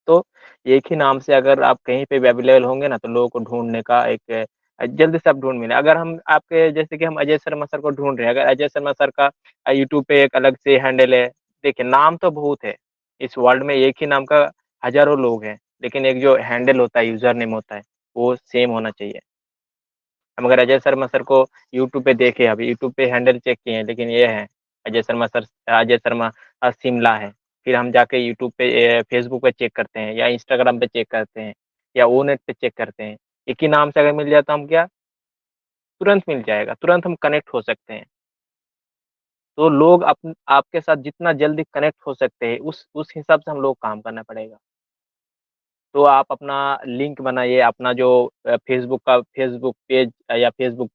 तो एक ही नाम से अगर आप कहीं पे भी अवेलेबल होंगे ना, तो लोगों को ढूँढने का एक जल्दी से आप ढूँढ मिले। अगर हम आपके जैसे कि हम अजय शर्मा सर को ढूँढ रहे हैं, अगर अजय शर्मा सर का यूट्यूब पे एक अलग से हैंडल है, देखिए नाम तो बहुत है, इस वर्ल्ड में एक ही नाम का हज़ारों लोग हैं, लेकिन एक जो हैंडल होता है, यूजर नेम होता है, वो सेम होना चाहिए। हम अगर अजय शर्मा सर को यूट्यूब पे देखे, अभी यूट्यूब पे हैंडल चेक किए हैं, लेकिन ये है अजय शर्मा सर, अजय शर्मा शिमला है। फिर हम जाके यूट्यूब पे, फेसबुक पे चेक करते हैं, या इंस्टाग्राम पे चेक करते हैं, या ओनेट पे चेक करते हैं। एक ही नाम से अगर मिल जाए तो हम क्या, तुरंत मिल जाएगा, तुरंत हम कनेक्ट हो सकते हैं। तो लोग आपके साथ जितना जल्दी कनेक्ट हो सकते हैं, उस हिसाब से हम लोग काम करना पड़ेगा। तो आप अपना लिंक बनाइए, अपना जो फेसबुक पेज या फेसबुक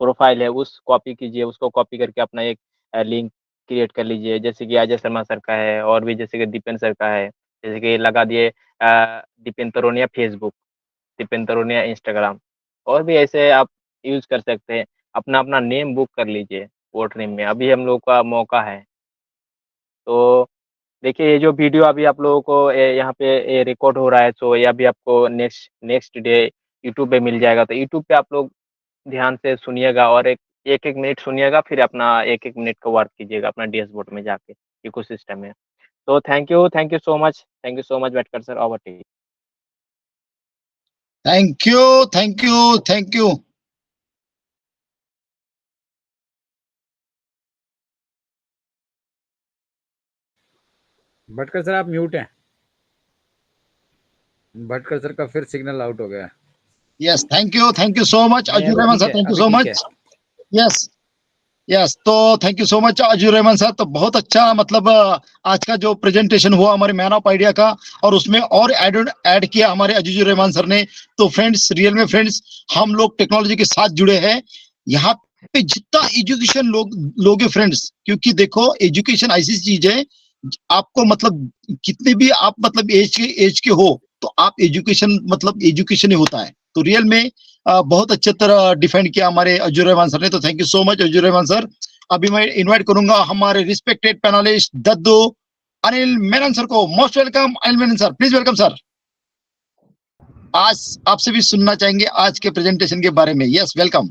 प्रोफाइल है, उस कॉपी कीजिए, उसको कॉपी करके अपना एक लिंक क्रिएट कर लीजिए, जैसे कि अजय शर्मा सर का है, और भी जैसे कि दीपेन सर का है। जैसे कि लगा दिए दीपेन तरोनिया फेसबुक, दीपेन तरोनिया इंस्टाग्राम, और भी ऐसे आप यूज कर सकते हैं। अपना अपना नेम बुक कर लीजिए वोट नेम में, अभी हम लोग का मौका है। तो देखिए, ये जो वीडियो अभी आप लोगों को यहाँ पे रिकॉर्ड हो रहा है, तो ये अभी आपको नेक्स्ट नेक्स्ट डे यूट्यूब पे मिल जाएगा। तो यूट्यूब पे आप लोग ध्यान से सुनिएगा, और एक एक मिनट सुनिएगा, फिर अपना एक एक मिनट का वर्क कीजिएगा अपना डैशबोर्ड में जाके, इकोसिस्टम में। तो thank you so much Bhatkar sir, over to you. Thank you, thank you, thank you. Bhatkar sir आप म्यूट हैं। भटकर सर का फिर सिग्नल आउट हो गया है। Yes, thank you so much नहीं, अजू अभी रहमान ठीक सर, है, थैंक यू अभी सो ठीक है। मच। यस, यस, तो थैंक यू सो मच अजू रहमान सर। तो बहुत अच्छा, मतलब आज का जो प्रेजेंटेशन हुआ हमारे मैन ऑफ आइडिया का, और उसमें और ऐड किया हमारे अजीजुर रहमान सर ने। तो फ्रेंड्स, रियल में फ्रेंड्स, हम लोग टेक्नोलॉजी के साथ जुड़े हैं। यहाँ पे जितना एजुकेशन लोगे फ्रेंड्स, क्योंकि देखो एजुकेशन ऐसी चीज है, आपको मतलब कितने भी आप मतलब एज के हो, तो आप एजुकेशन मतलब एजुकेशन ही होता है। तो रियल में बहुत अच्छे तरह डिफेंड किया हमारे अजूर रहमान सर ने। तो thank you so much Azur Rahman sir. अभी मैं इनवाइट करूंगा हमारे respected panelist Daddu Anil Menon sir को। Most welcome Anil Menon sir, please welcome sir. आज आपसे भी सुनना चाहेंगे आज के प्रेजेंटेशन के बारे में। Yes, welcome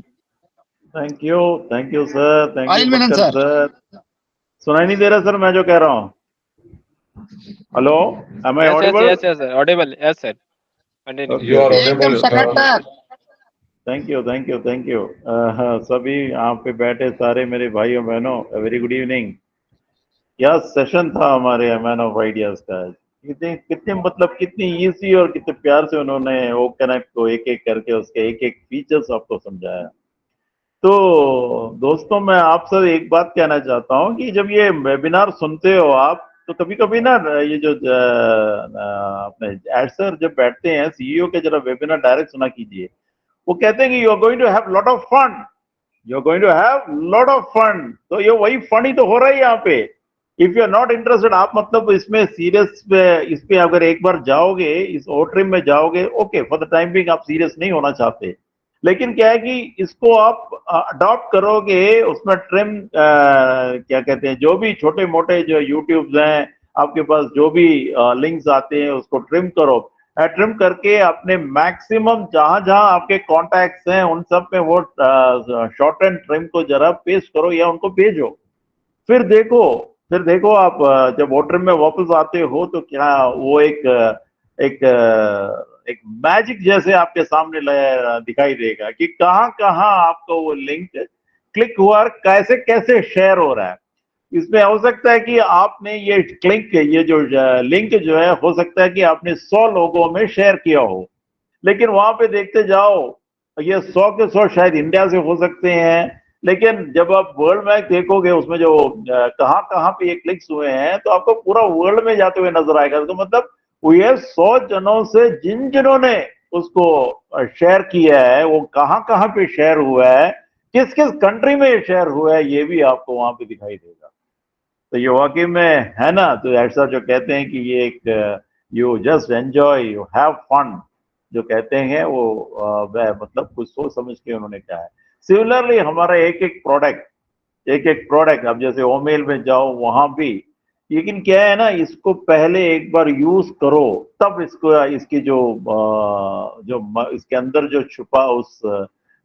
thank you sir, thank you Anil Menon Bhatkar sir. Sir. सुनाई नहीं दे रहा सर मैं जो कह रहा हूँ? Hello, am I audible? Yes audible, yes sir, continue. Okay You are okay, एकदम audible, sir. टकाटक। Thank you. सभी यहाँ पे बैठे सारे मेरे भाइयों बहनों, वेरी गुड इवनिंग। क्या सेशन था हमारे मैन ऑफ आइडियाज का। कितने कितने मतलब कितनी इजी और कितने प्यार से उन्होंने वो कनेक्ट को एक एक करके उसके एक एक फीचर्स आपको समझाया। तो दोस्तों, मैं आपसे एक बात कहना चाहता हूँ कि जब ये वेबिनार सुनते हो आप, तो कभी कभी ना ये जो अपने एड सर जब बैठते हैं सीईओ के, जरा वेबिनार डायरेक्ट सुना कीजिए। वो कहते हैं कि you are going to have lot of fun, you are going to have lot of fun. तो ये वही फन ही तो हो रहा है यहाँ पे। If you are not interested, आप मतलब इसमें सीरियस इस पे अगर एक बार जाओगे, इस ओट्रिम में जाओगे, okay, for the time being आप सीरियस नहीं होना चाहते, लेकिन क्या है कि इसको आप अडॉप्ट करोगे, उसमें ट्रिम क्या कहते हैं, जो भी छोटे मोटे जो यूट्यूब्स हैं आपके पास, जो भी लिंक्स आते हैं, उसको ट्रिम करो। ट्रिम करके अपने मैक्सिमम जहां जहां आपके कॉन्टैक्ट्स हैं उन सब में वो शॉर्ट एंड ट्रिम को जरा पेस्ट करो या उनको भेजो। फिर देखो, आप जब वो ट्रिम में वापस आते हो तो क्या वो एक एक मैजिक जैसे आपके सामने दिखाई देगा कि कहां कहां आपको वो लिंक क्लिक हुआ और कैसे कैसे शेयर हो रहा है। इसमें हो सकता है कि आपने ये क्लिक, ये जो लिंक जो है, हो सकता है कि आपने 100 लोगों में शेयर किया हो, लेकिन वहां पे देखते जाओ, ये 100 के 100 शायद इंडिया से हो सकते हैं, लेकिन जब आप वर्ल्ड मैप देखोगे उसमें जो कहां कहां पे ये क्लिक्स हुए हैं, तो आपको पूरा वर्ल्ड में जाते हुए नजर आएगा। तो मतलब ये 100 जनों से जिन्होंने उसको शेयर किया है, वो कहां कहां पे शेयर हुआ है, किस किस कंट्री में शेयर हुआ है, ये भी आपको वहां पे दिखाई देगा। तो ये वाकई में है ना, तो ऐसा जो कहते हैं कि ये एक you just enjoy, you have fun जो कहते हैं, वो वह मतलब कुछ सोच समझ के उन्होंने कहा है। सिमिलरली हमारा एक एक प्रोडक्ट, अब जैसे ओमेल में जाओ वहां भी, लेकिन क्या है ना, इसको पहले एक बार यूज करो, तब इसको इसकी इसके अंदर जो छुपा उस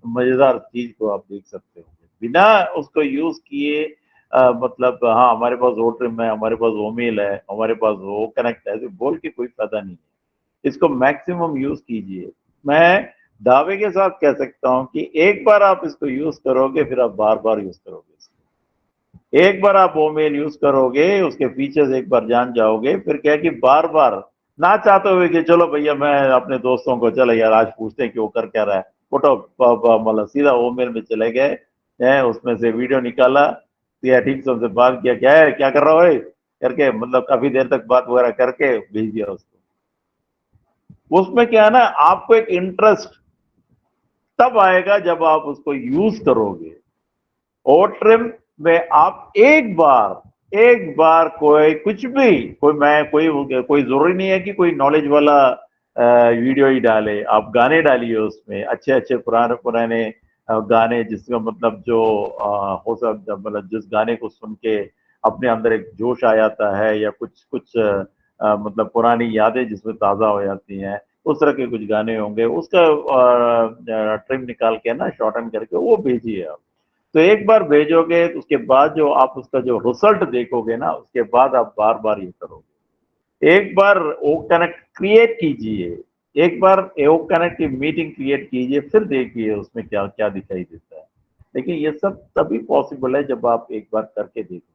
मजेदार चीज को आप देख सकते हो। बिना उसको यूज किए मतलब हाँ हमारे पास वो ट्रिम है, हमारे पास वो मेल है, हमारे पास वो कनेक्ट है, तो बोल के कोई फायदा नहीं है। इसको मैक्सिमम यूज कीजिए। मैं दावे के साथ कह सकता हूं कि एक बार आप इसको यूज करोगे फिर आप बार बार यूज करोगे इसको। एक बार आप ओमेल यूज करोगे, उसके फीचर्स एक बार जान जाओगे, फिर क्या कि बार बार ना चाहते हुए कि चलो भैया मैं अपने दोस्तों को चलो यार आज पूछते हैं कि वो कर क्या रहा है, फोटो मतलब सीधा ओमेल में चले गए हैं, उसमें से वीडियो निकाला, ठीक से उनसे बात किया, क्या है क्या कर रहा हो करके, मतलब काफी देर तक बात वगैरह करके भेज दिया उसको। उसमें क्या है ना, आपको एक इंटरेस्ट तब आएगा जब आप उसको यूज करोगे। ओट्रिम में आप एक बार कोई कुछ भी कोई जरूरी नहीं है कि कोई नॉलेज वाला वीडियो ही डाले, आप गाने डालिए उसमें, अच्छे अच्छे पुराने गाने, जिसका मतलब जो हो सकता, मतलब जिस गाने को सुन के अपने अंदर एक जोश आ जाता है, या कुछ मतलब पुरानी यादें जिसमें ताज़ा हो जाती हैं, उस तरह के कुछ गाने होंगे, उसका ट्रिम निकाल के ना शॉर्टन करके वो भेजिए आप। तो एक बार भेजोगे तो उसके बाद जो आप उसका जो रिजल्ट देखोगे ना, उसके बाद आप बार बार ये करोगे। एक बार ओ कनेक्ट क्रिएट कीजिए, एक बार ओ कनेक्ट की मीटिंग क्रिएट कीजिए, फिर देखिए उसमें क्या क्या दिखाई देता है। लेकिन ये सब तभी पॉसिबल है जब आप एक बार करके देखो।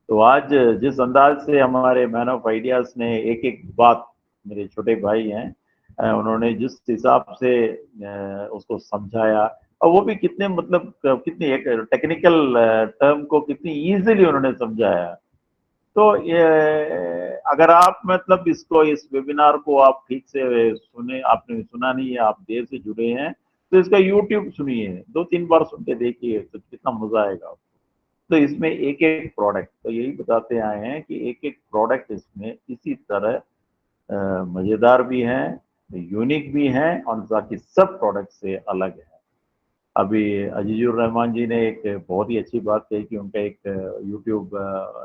तो आज जिस अंदाज से हमारे मैन ऑफ आइडियाज ने एक एक बात, मेरे छोटे भाई हैं, उन्होंने जिस हिसाब से उसको समझाया, और वो भी कितने मतलब कितनी एक टेक्निकल टर्म को कितनी इजीली उन्होंने समझाया। तो ये अगर आप मतलब इसको, इस वेबिनार को आप ठीक से सुने, आपने सुना नहीं है, आप देर से जुड़े हैं, तो इसका यूट्यूब सुनिए, 2-3 बार सुन के देखिए तो कितना मजा आएगा आपको। तो इसमें एक एक प्रोडक्ट, तो यही बताते आए हैं कि एक एक प्रोडक्ट इसमें इसी तरह मजेदार भी हैं, यूनिक भी हैं, और बाकी सब प्रोडक्ट से अलग है। अभी अजीजुर रहमान जी ने एक बहुत ही अच्छी बात कही कि उनका एक यूट्यूब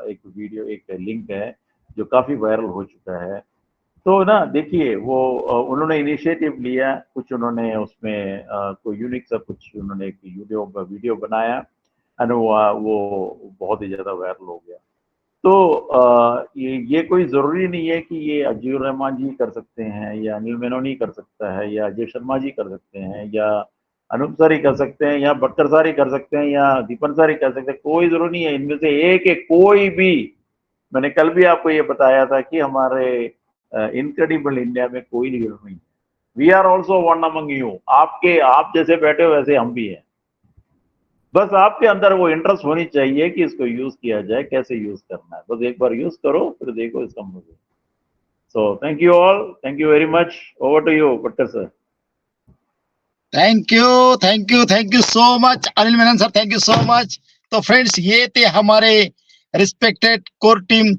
एक वीडियो, एक लिंक है जो काफ़ी वायरल हो चुका है। तो ना देखिए, वो उन्होंने इनिशिएटिव लिया, कुछ उन्होंने उसमें कोई यूनिक सा कुछ उन्होंने एक वीडियो बनाया, और वो बहुत ही ज़्यादा वायरल हो गया। तो ये कोई ज़रूरी नहीं है कि ये अजीजुर रहमान जी कर सकते हैं, या अनिल मेनोनी कर सकता है, या अजय शर्मा जी कर सकते हैं, या अनूप सर ही कर सकते हैं, या बक्कर सर ही कर सकते हैं, या दीपन सर ही कर सकते हैं। कोई जरूरी नहीं है, इनमें से एक एक कोई भी। मैंने कल भी आपको ये बताया था कि हमारे इनक्रेडिबल इंडिया में कोई लीडर नहीं है। We are also one among you. आप जैसे बैठे हो वैसे हम भी हैं। बस आपके अंदर वो इंटरेस्ट होनी चाहिए कि इसको यूज किया जाए, कैसे यूज करना है। बस एक बार यूज करो, फिर देखो इसका मजा। So thank you all, thank you very much. Over to you Bhattar sir. Thank you so much Anil Menon sir, thank you so much. तो फ्रेंड्स, ये थे हमारे रिस्पेक्टेड कोर टीम,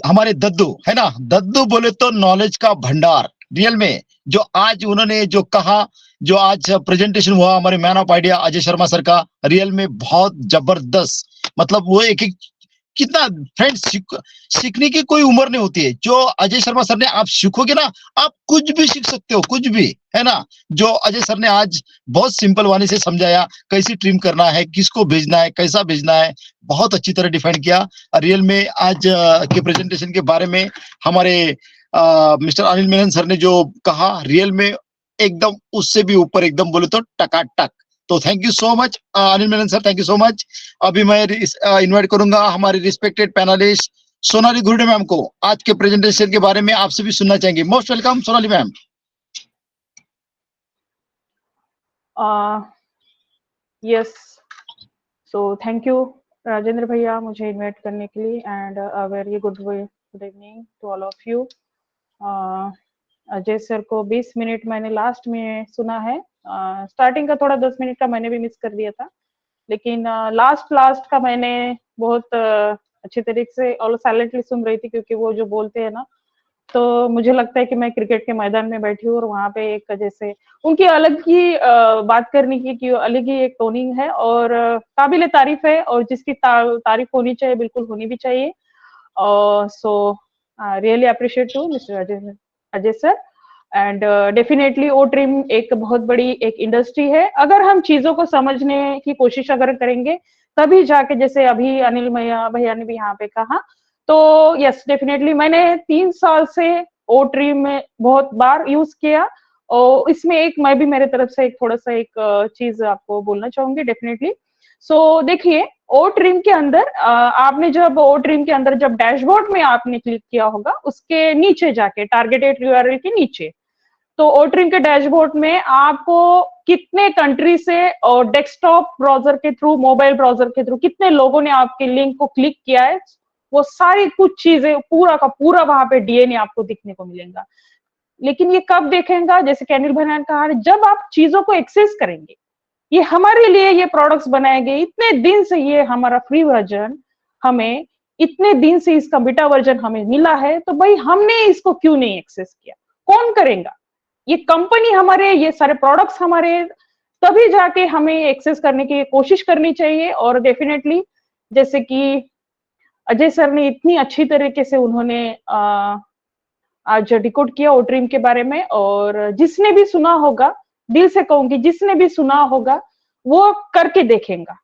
हमारे दद्दू है ना। दद्दू बोले तो नॉलेज का भंडार रियल में। जो आज उन्होंने जो कहा, जो आज प्रेजेंटेशन हुआ हमारे man of idea Ajay Sharma sir का, रियल में बहुत जबरदस्त। मतलब वो एक एक कितना फ्रेंड्स, सीखने की कोई उम्र नहीं होती है। जो अजय शर्मा सर ने आप सीखोगे ना, आप कुछ भी सीख सकते हो, कुछ भी है ना। जो अजय सर ने आज बहुत सिंपल वाणी से समझाया, कैसे ट्रिम करना है, किसको भेजना है, कैसा भेजना है, बहुत अच्छी तरह डिफाइन किया। रियल में आज के प्रेजेंटेशन के बारे में हमारे मिस्टर अनिल मेनन सर ने जो कहा, रियल में एकदम उससे भी ऊपर, एकदम बोले तो टकाटक। तो thank you so much Anil Menon sir, thank you so much. अभी मैं इनवाइट करूंगा हमारे respected panelist Sonali Gurude ma'am को। आज के प्रेजेंटेशन के बारे में आपसे भी सुनना चाहेंगे। Most welcome Sonali ma'am. Yes, so thank you Rajendra भैया मुझे इनवाइट करने के लिए, and very good evening to all of you. Ajay sir को 20 मिनट मैंने लास्ट में सुना है, स्टार्टिंग का थोड़ा 10 मिनट का मैंने भी मिस कर दिया था, लेकिन लास्ट का मैंने बहुत अच्छे तरीके से और साइलेंटली सुन रही थी, क्योंकि वो जो बोलते हैं ना, तो मुझे लगता है कि मैं क्रिकेट के मैदान में बैठी हूँ, और वहां पे एक जैसे उनकी अलग ही बात करने की अलग ही एक टोनिंग है, और काबिले तारीफ है, और जिसकी तारीफ होनी चाहिए बिल्कुल होनी भी चाहिए। So really appreciate to mister Ajay sir, and definitely ओट्रिम एक बहुत बड़ी एक इंडस्ट्री है। अगर हम चीजों को समझने की कोशिश अगर करेंगे, तभी जाके, जैसे अभी अनिल भैया ने भी यहाँ पे कहा, तो यस डेफिनेटली मैंने 3 साल से ओ ट्रिम में बहुत बार यूज किया। और इसमें एक मैं भी मेरे तरफ से एक थोड़ा सा एक चीज आपको बोलना चाहूंगी डेफिनेटली। सो देखिए, ओ ट्रिम के अंदर आपने जब ओ ट्रिम के अंदर जब डैशबोर्ड में आपने क्लिक किया होगा, उसके नीचे जाके टारगेटेड यूआरएल के नीचे, तो ओ ट्रिम के डैशबोर्ड में आपको कितने कंट्री से और डेस्कटॉप ब्राउजर के थ्रू, मोबाइल ब्राउजर के थ्रू कितने लोगों ने आपके लिंक को क्लिक किया है, वो सारी कुछ चीजें पूरा का पूरा वहां पे डीएनए आपको दिखने को मिलेगा। लेकिन ये कब देखेगा, जैसे कैनिल भाई ने कहा, जब आप चीजों को एक्सेस करेंगे। ये हमारे लिए ये प्रोडक्ट्स बनाए गए, इतने दिन से ये हमारा फ्री वर्जन हमें, इतने दिन से इसका बीटा वर्जन हमें मिला है, तो भाई हमने इसको क्यों नहीं एक्सेस किया? कौन करेगा? ये कंपनी हमारे, ये सारे प्रोडक्ट्स हमारे, तभी जाके हमें एक्सेस करने की कोशिश करनी चाहिए। और डेफिनेटली जैसे कि अजय सर ने इतनी अच्छी तरीके से उन्होंने आज डिकोड किया ओ ट्रिम के बारे में, और जिसने भी सुना होगा, दिल से कहूंगी, जिसने भी सुना होगा वो करके देखेगा।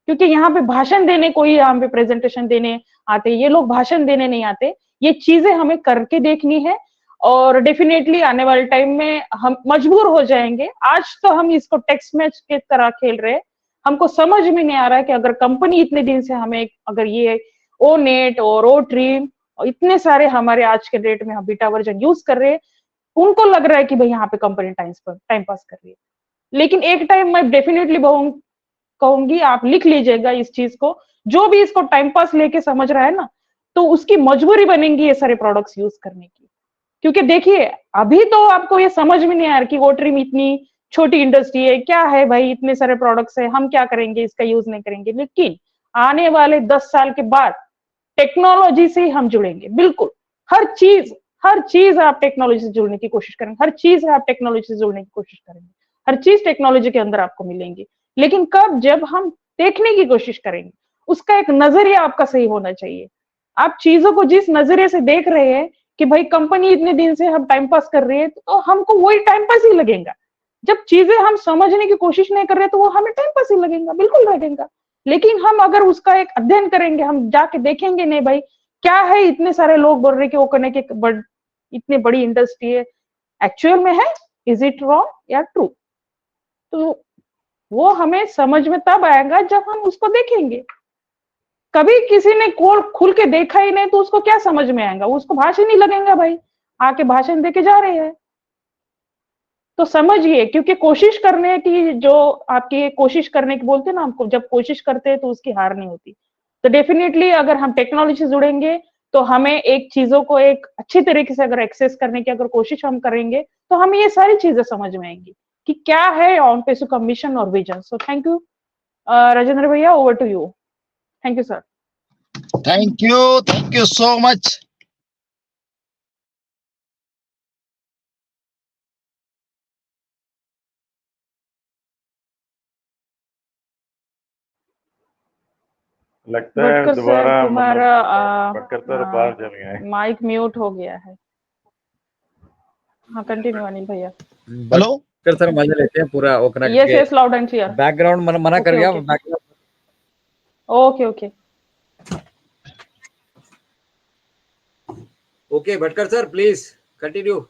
क्योंकि यहाँ पे भाषण देने, कोई यहाँ पे प्रेजेंटेशन देने आते, ये लोग भाषण देने नहीं आते, ये चीजें हमें करके देखनी है। और डेफिनेटली आने वाले टाइम में हम मजबूर हो जाएंगे। आज तो हम इसको टेक्स्ट मैच के तरह खेल रहे हैं, हमको समझ में नहीं आ रहा है कि अगर कंपनी इतने दिन से हमें, अगर ये ओ नेट और ओ ट्रिम और इतने सारे हमारे आज के डेट में हम बीटा वर्जन यूज कर रहे हैं, उनको लग रहा है कि भाई यहाँ पे कंपनी टाइम पास कर रही है। लेकिन एक टाइम मैं डेफिनेटली कहूंगी, आप लिख लीजिएगा इस चीज को, जो भी इसको टाइम पास लेके समझ रहा है ना, तो उसकी मजबूरी बनेगी ये सारे प्रोडक्ट्स यूज करने की। क्योंकि देखिए, अभी तो आपको ये समझ में नहीं आ रहा कि ओ ट्रिम इतनी छोटी इंडस्ट्री है, क्या है भाई, इतने सारे प्रोडक्ट्स है, हम क्या करेंगे, इसका यूज नहीं करेंगे। लेकिन आने वाले 10 साल के बाद टेक्नोलॉजी से ही हम जुड़ेंगे। बिल्कुल हर चीज आप टेक्नोलॉजी से जुड़ने की कोशिश करेंगे, हर चीज आप टेक्नोलॉजी से जुड़ने की कोशिश करेंगे, हर चीज टेक्नोलॉजी के अंदर आपको मिलेंगी। लेकिन कब? जब हम देखने की कोशिश करेंगे। उसका एक नजरिया आपका सही होना चाहिए। आप चीजों को जिस नजरिए से देख रहे हैं कि भाई कंपनी इतने दिन से हम टाइम पास कर रही है, तो हमको वही टाइम पास ही लगेगा। जब चीजें हम समझने की कोशिश नहीं कर रहे, तो वो हमें टाइम पास ही लगेगा, बिल्कुल लगेगा। लेकिन हम अगर उसका एक अध्ययन करेंगे, हम जाके देखेंगे, नहीं भाई क्या है, इतने सारे लोग बोल रहे कि वो करने के इतनी बड़ी इंडस्ट्री है, एक्चुअल में है, इज इट रॉन्ग या ट्रू? तो वो हमें समझ में तब आएगा जब हम उसको देखेंगे। कभी किसी ने खुल के देखा ही नहीं, तो उसको क्या समझ में आएगा? उसको भाषण ही लगेगा, भाई आके भाषण देके जा रहे हैं। तो समझिए, क्योंकि कोशिश करने की, जो आपकी कोशिश करने की बोलते हैं ना, हमको जब कोशिश करते हैं तो उसकी हार नहीं होती। तो डेफिनेटली अगर हम टेक्नोलॉजी से जुड़ेंगे, तो हमें एक चीजों को एक अच्छी तरीके से अगर एक्सेस करने की अगर कोशिश हम करेंगे, तो हमें ये सारी चीजें समझ में आएंगी कि क्या है ऑन पेसो का मिशन और विजन। सो थैंक यू राजेंद्र भैया, over to you. Thank you sir. Thank you so much. लगता है भटकर दोबारा सर, तुम्हारा भटकर सर बाहर चले गए। माइक म्यूट हो गया है। हाँ, कंटिन्यू अनिल भैया। हेलो सर मजा लेते हैं पूरा ओकना yes yes, loud and clear. Background मना कर गया। Okay okay okay Bhatkar sir, please continue.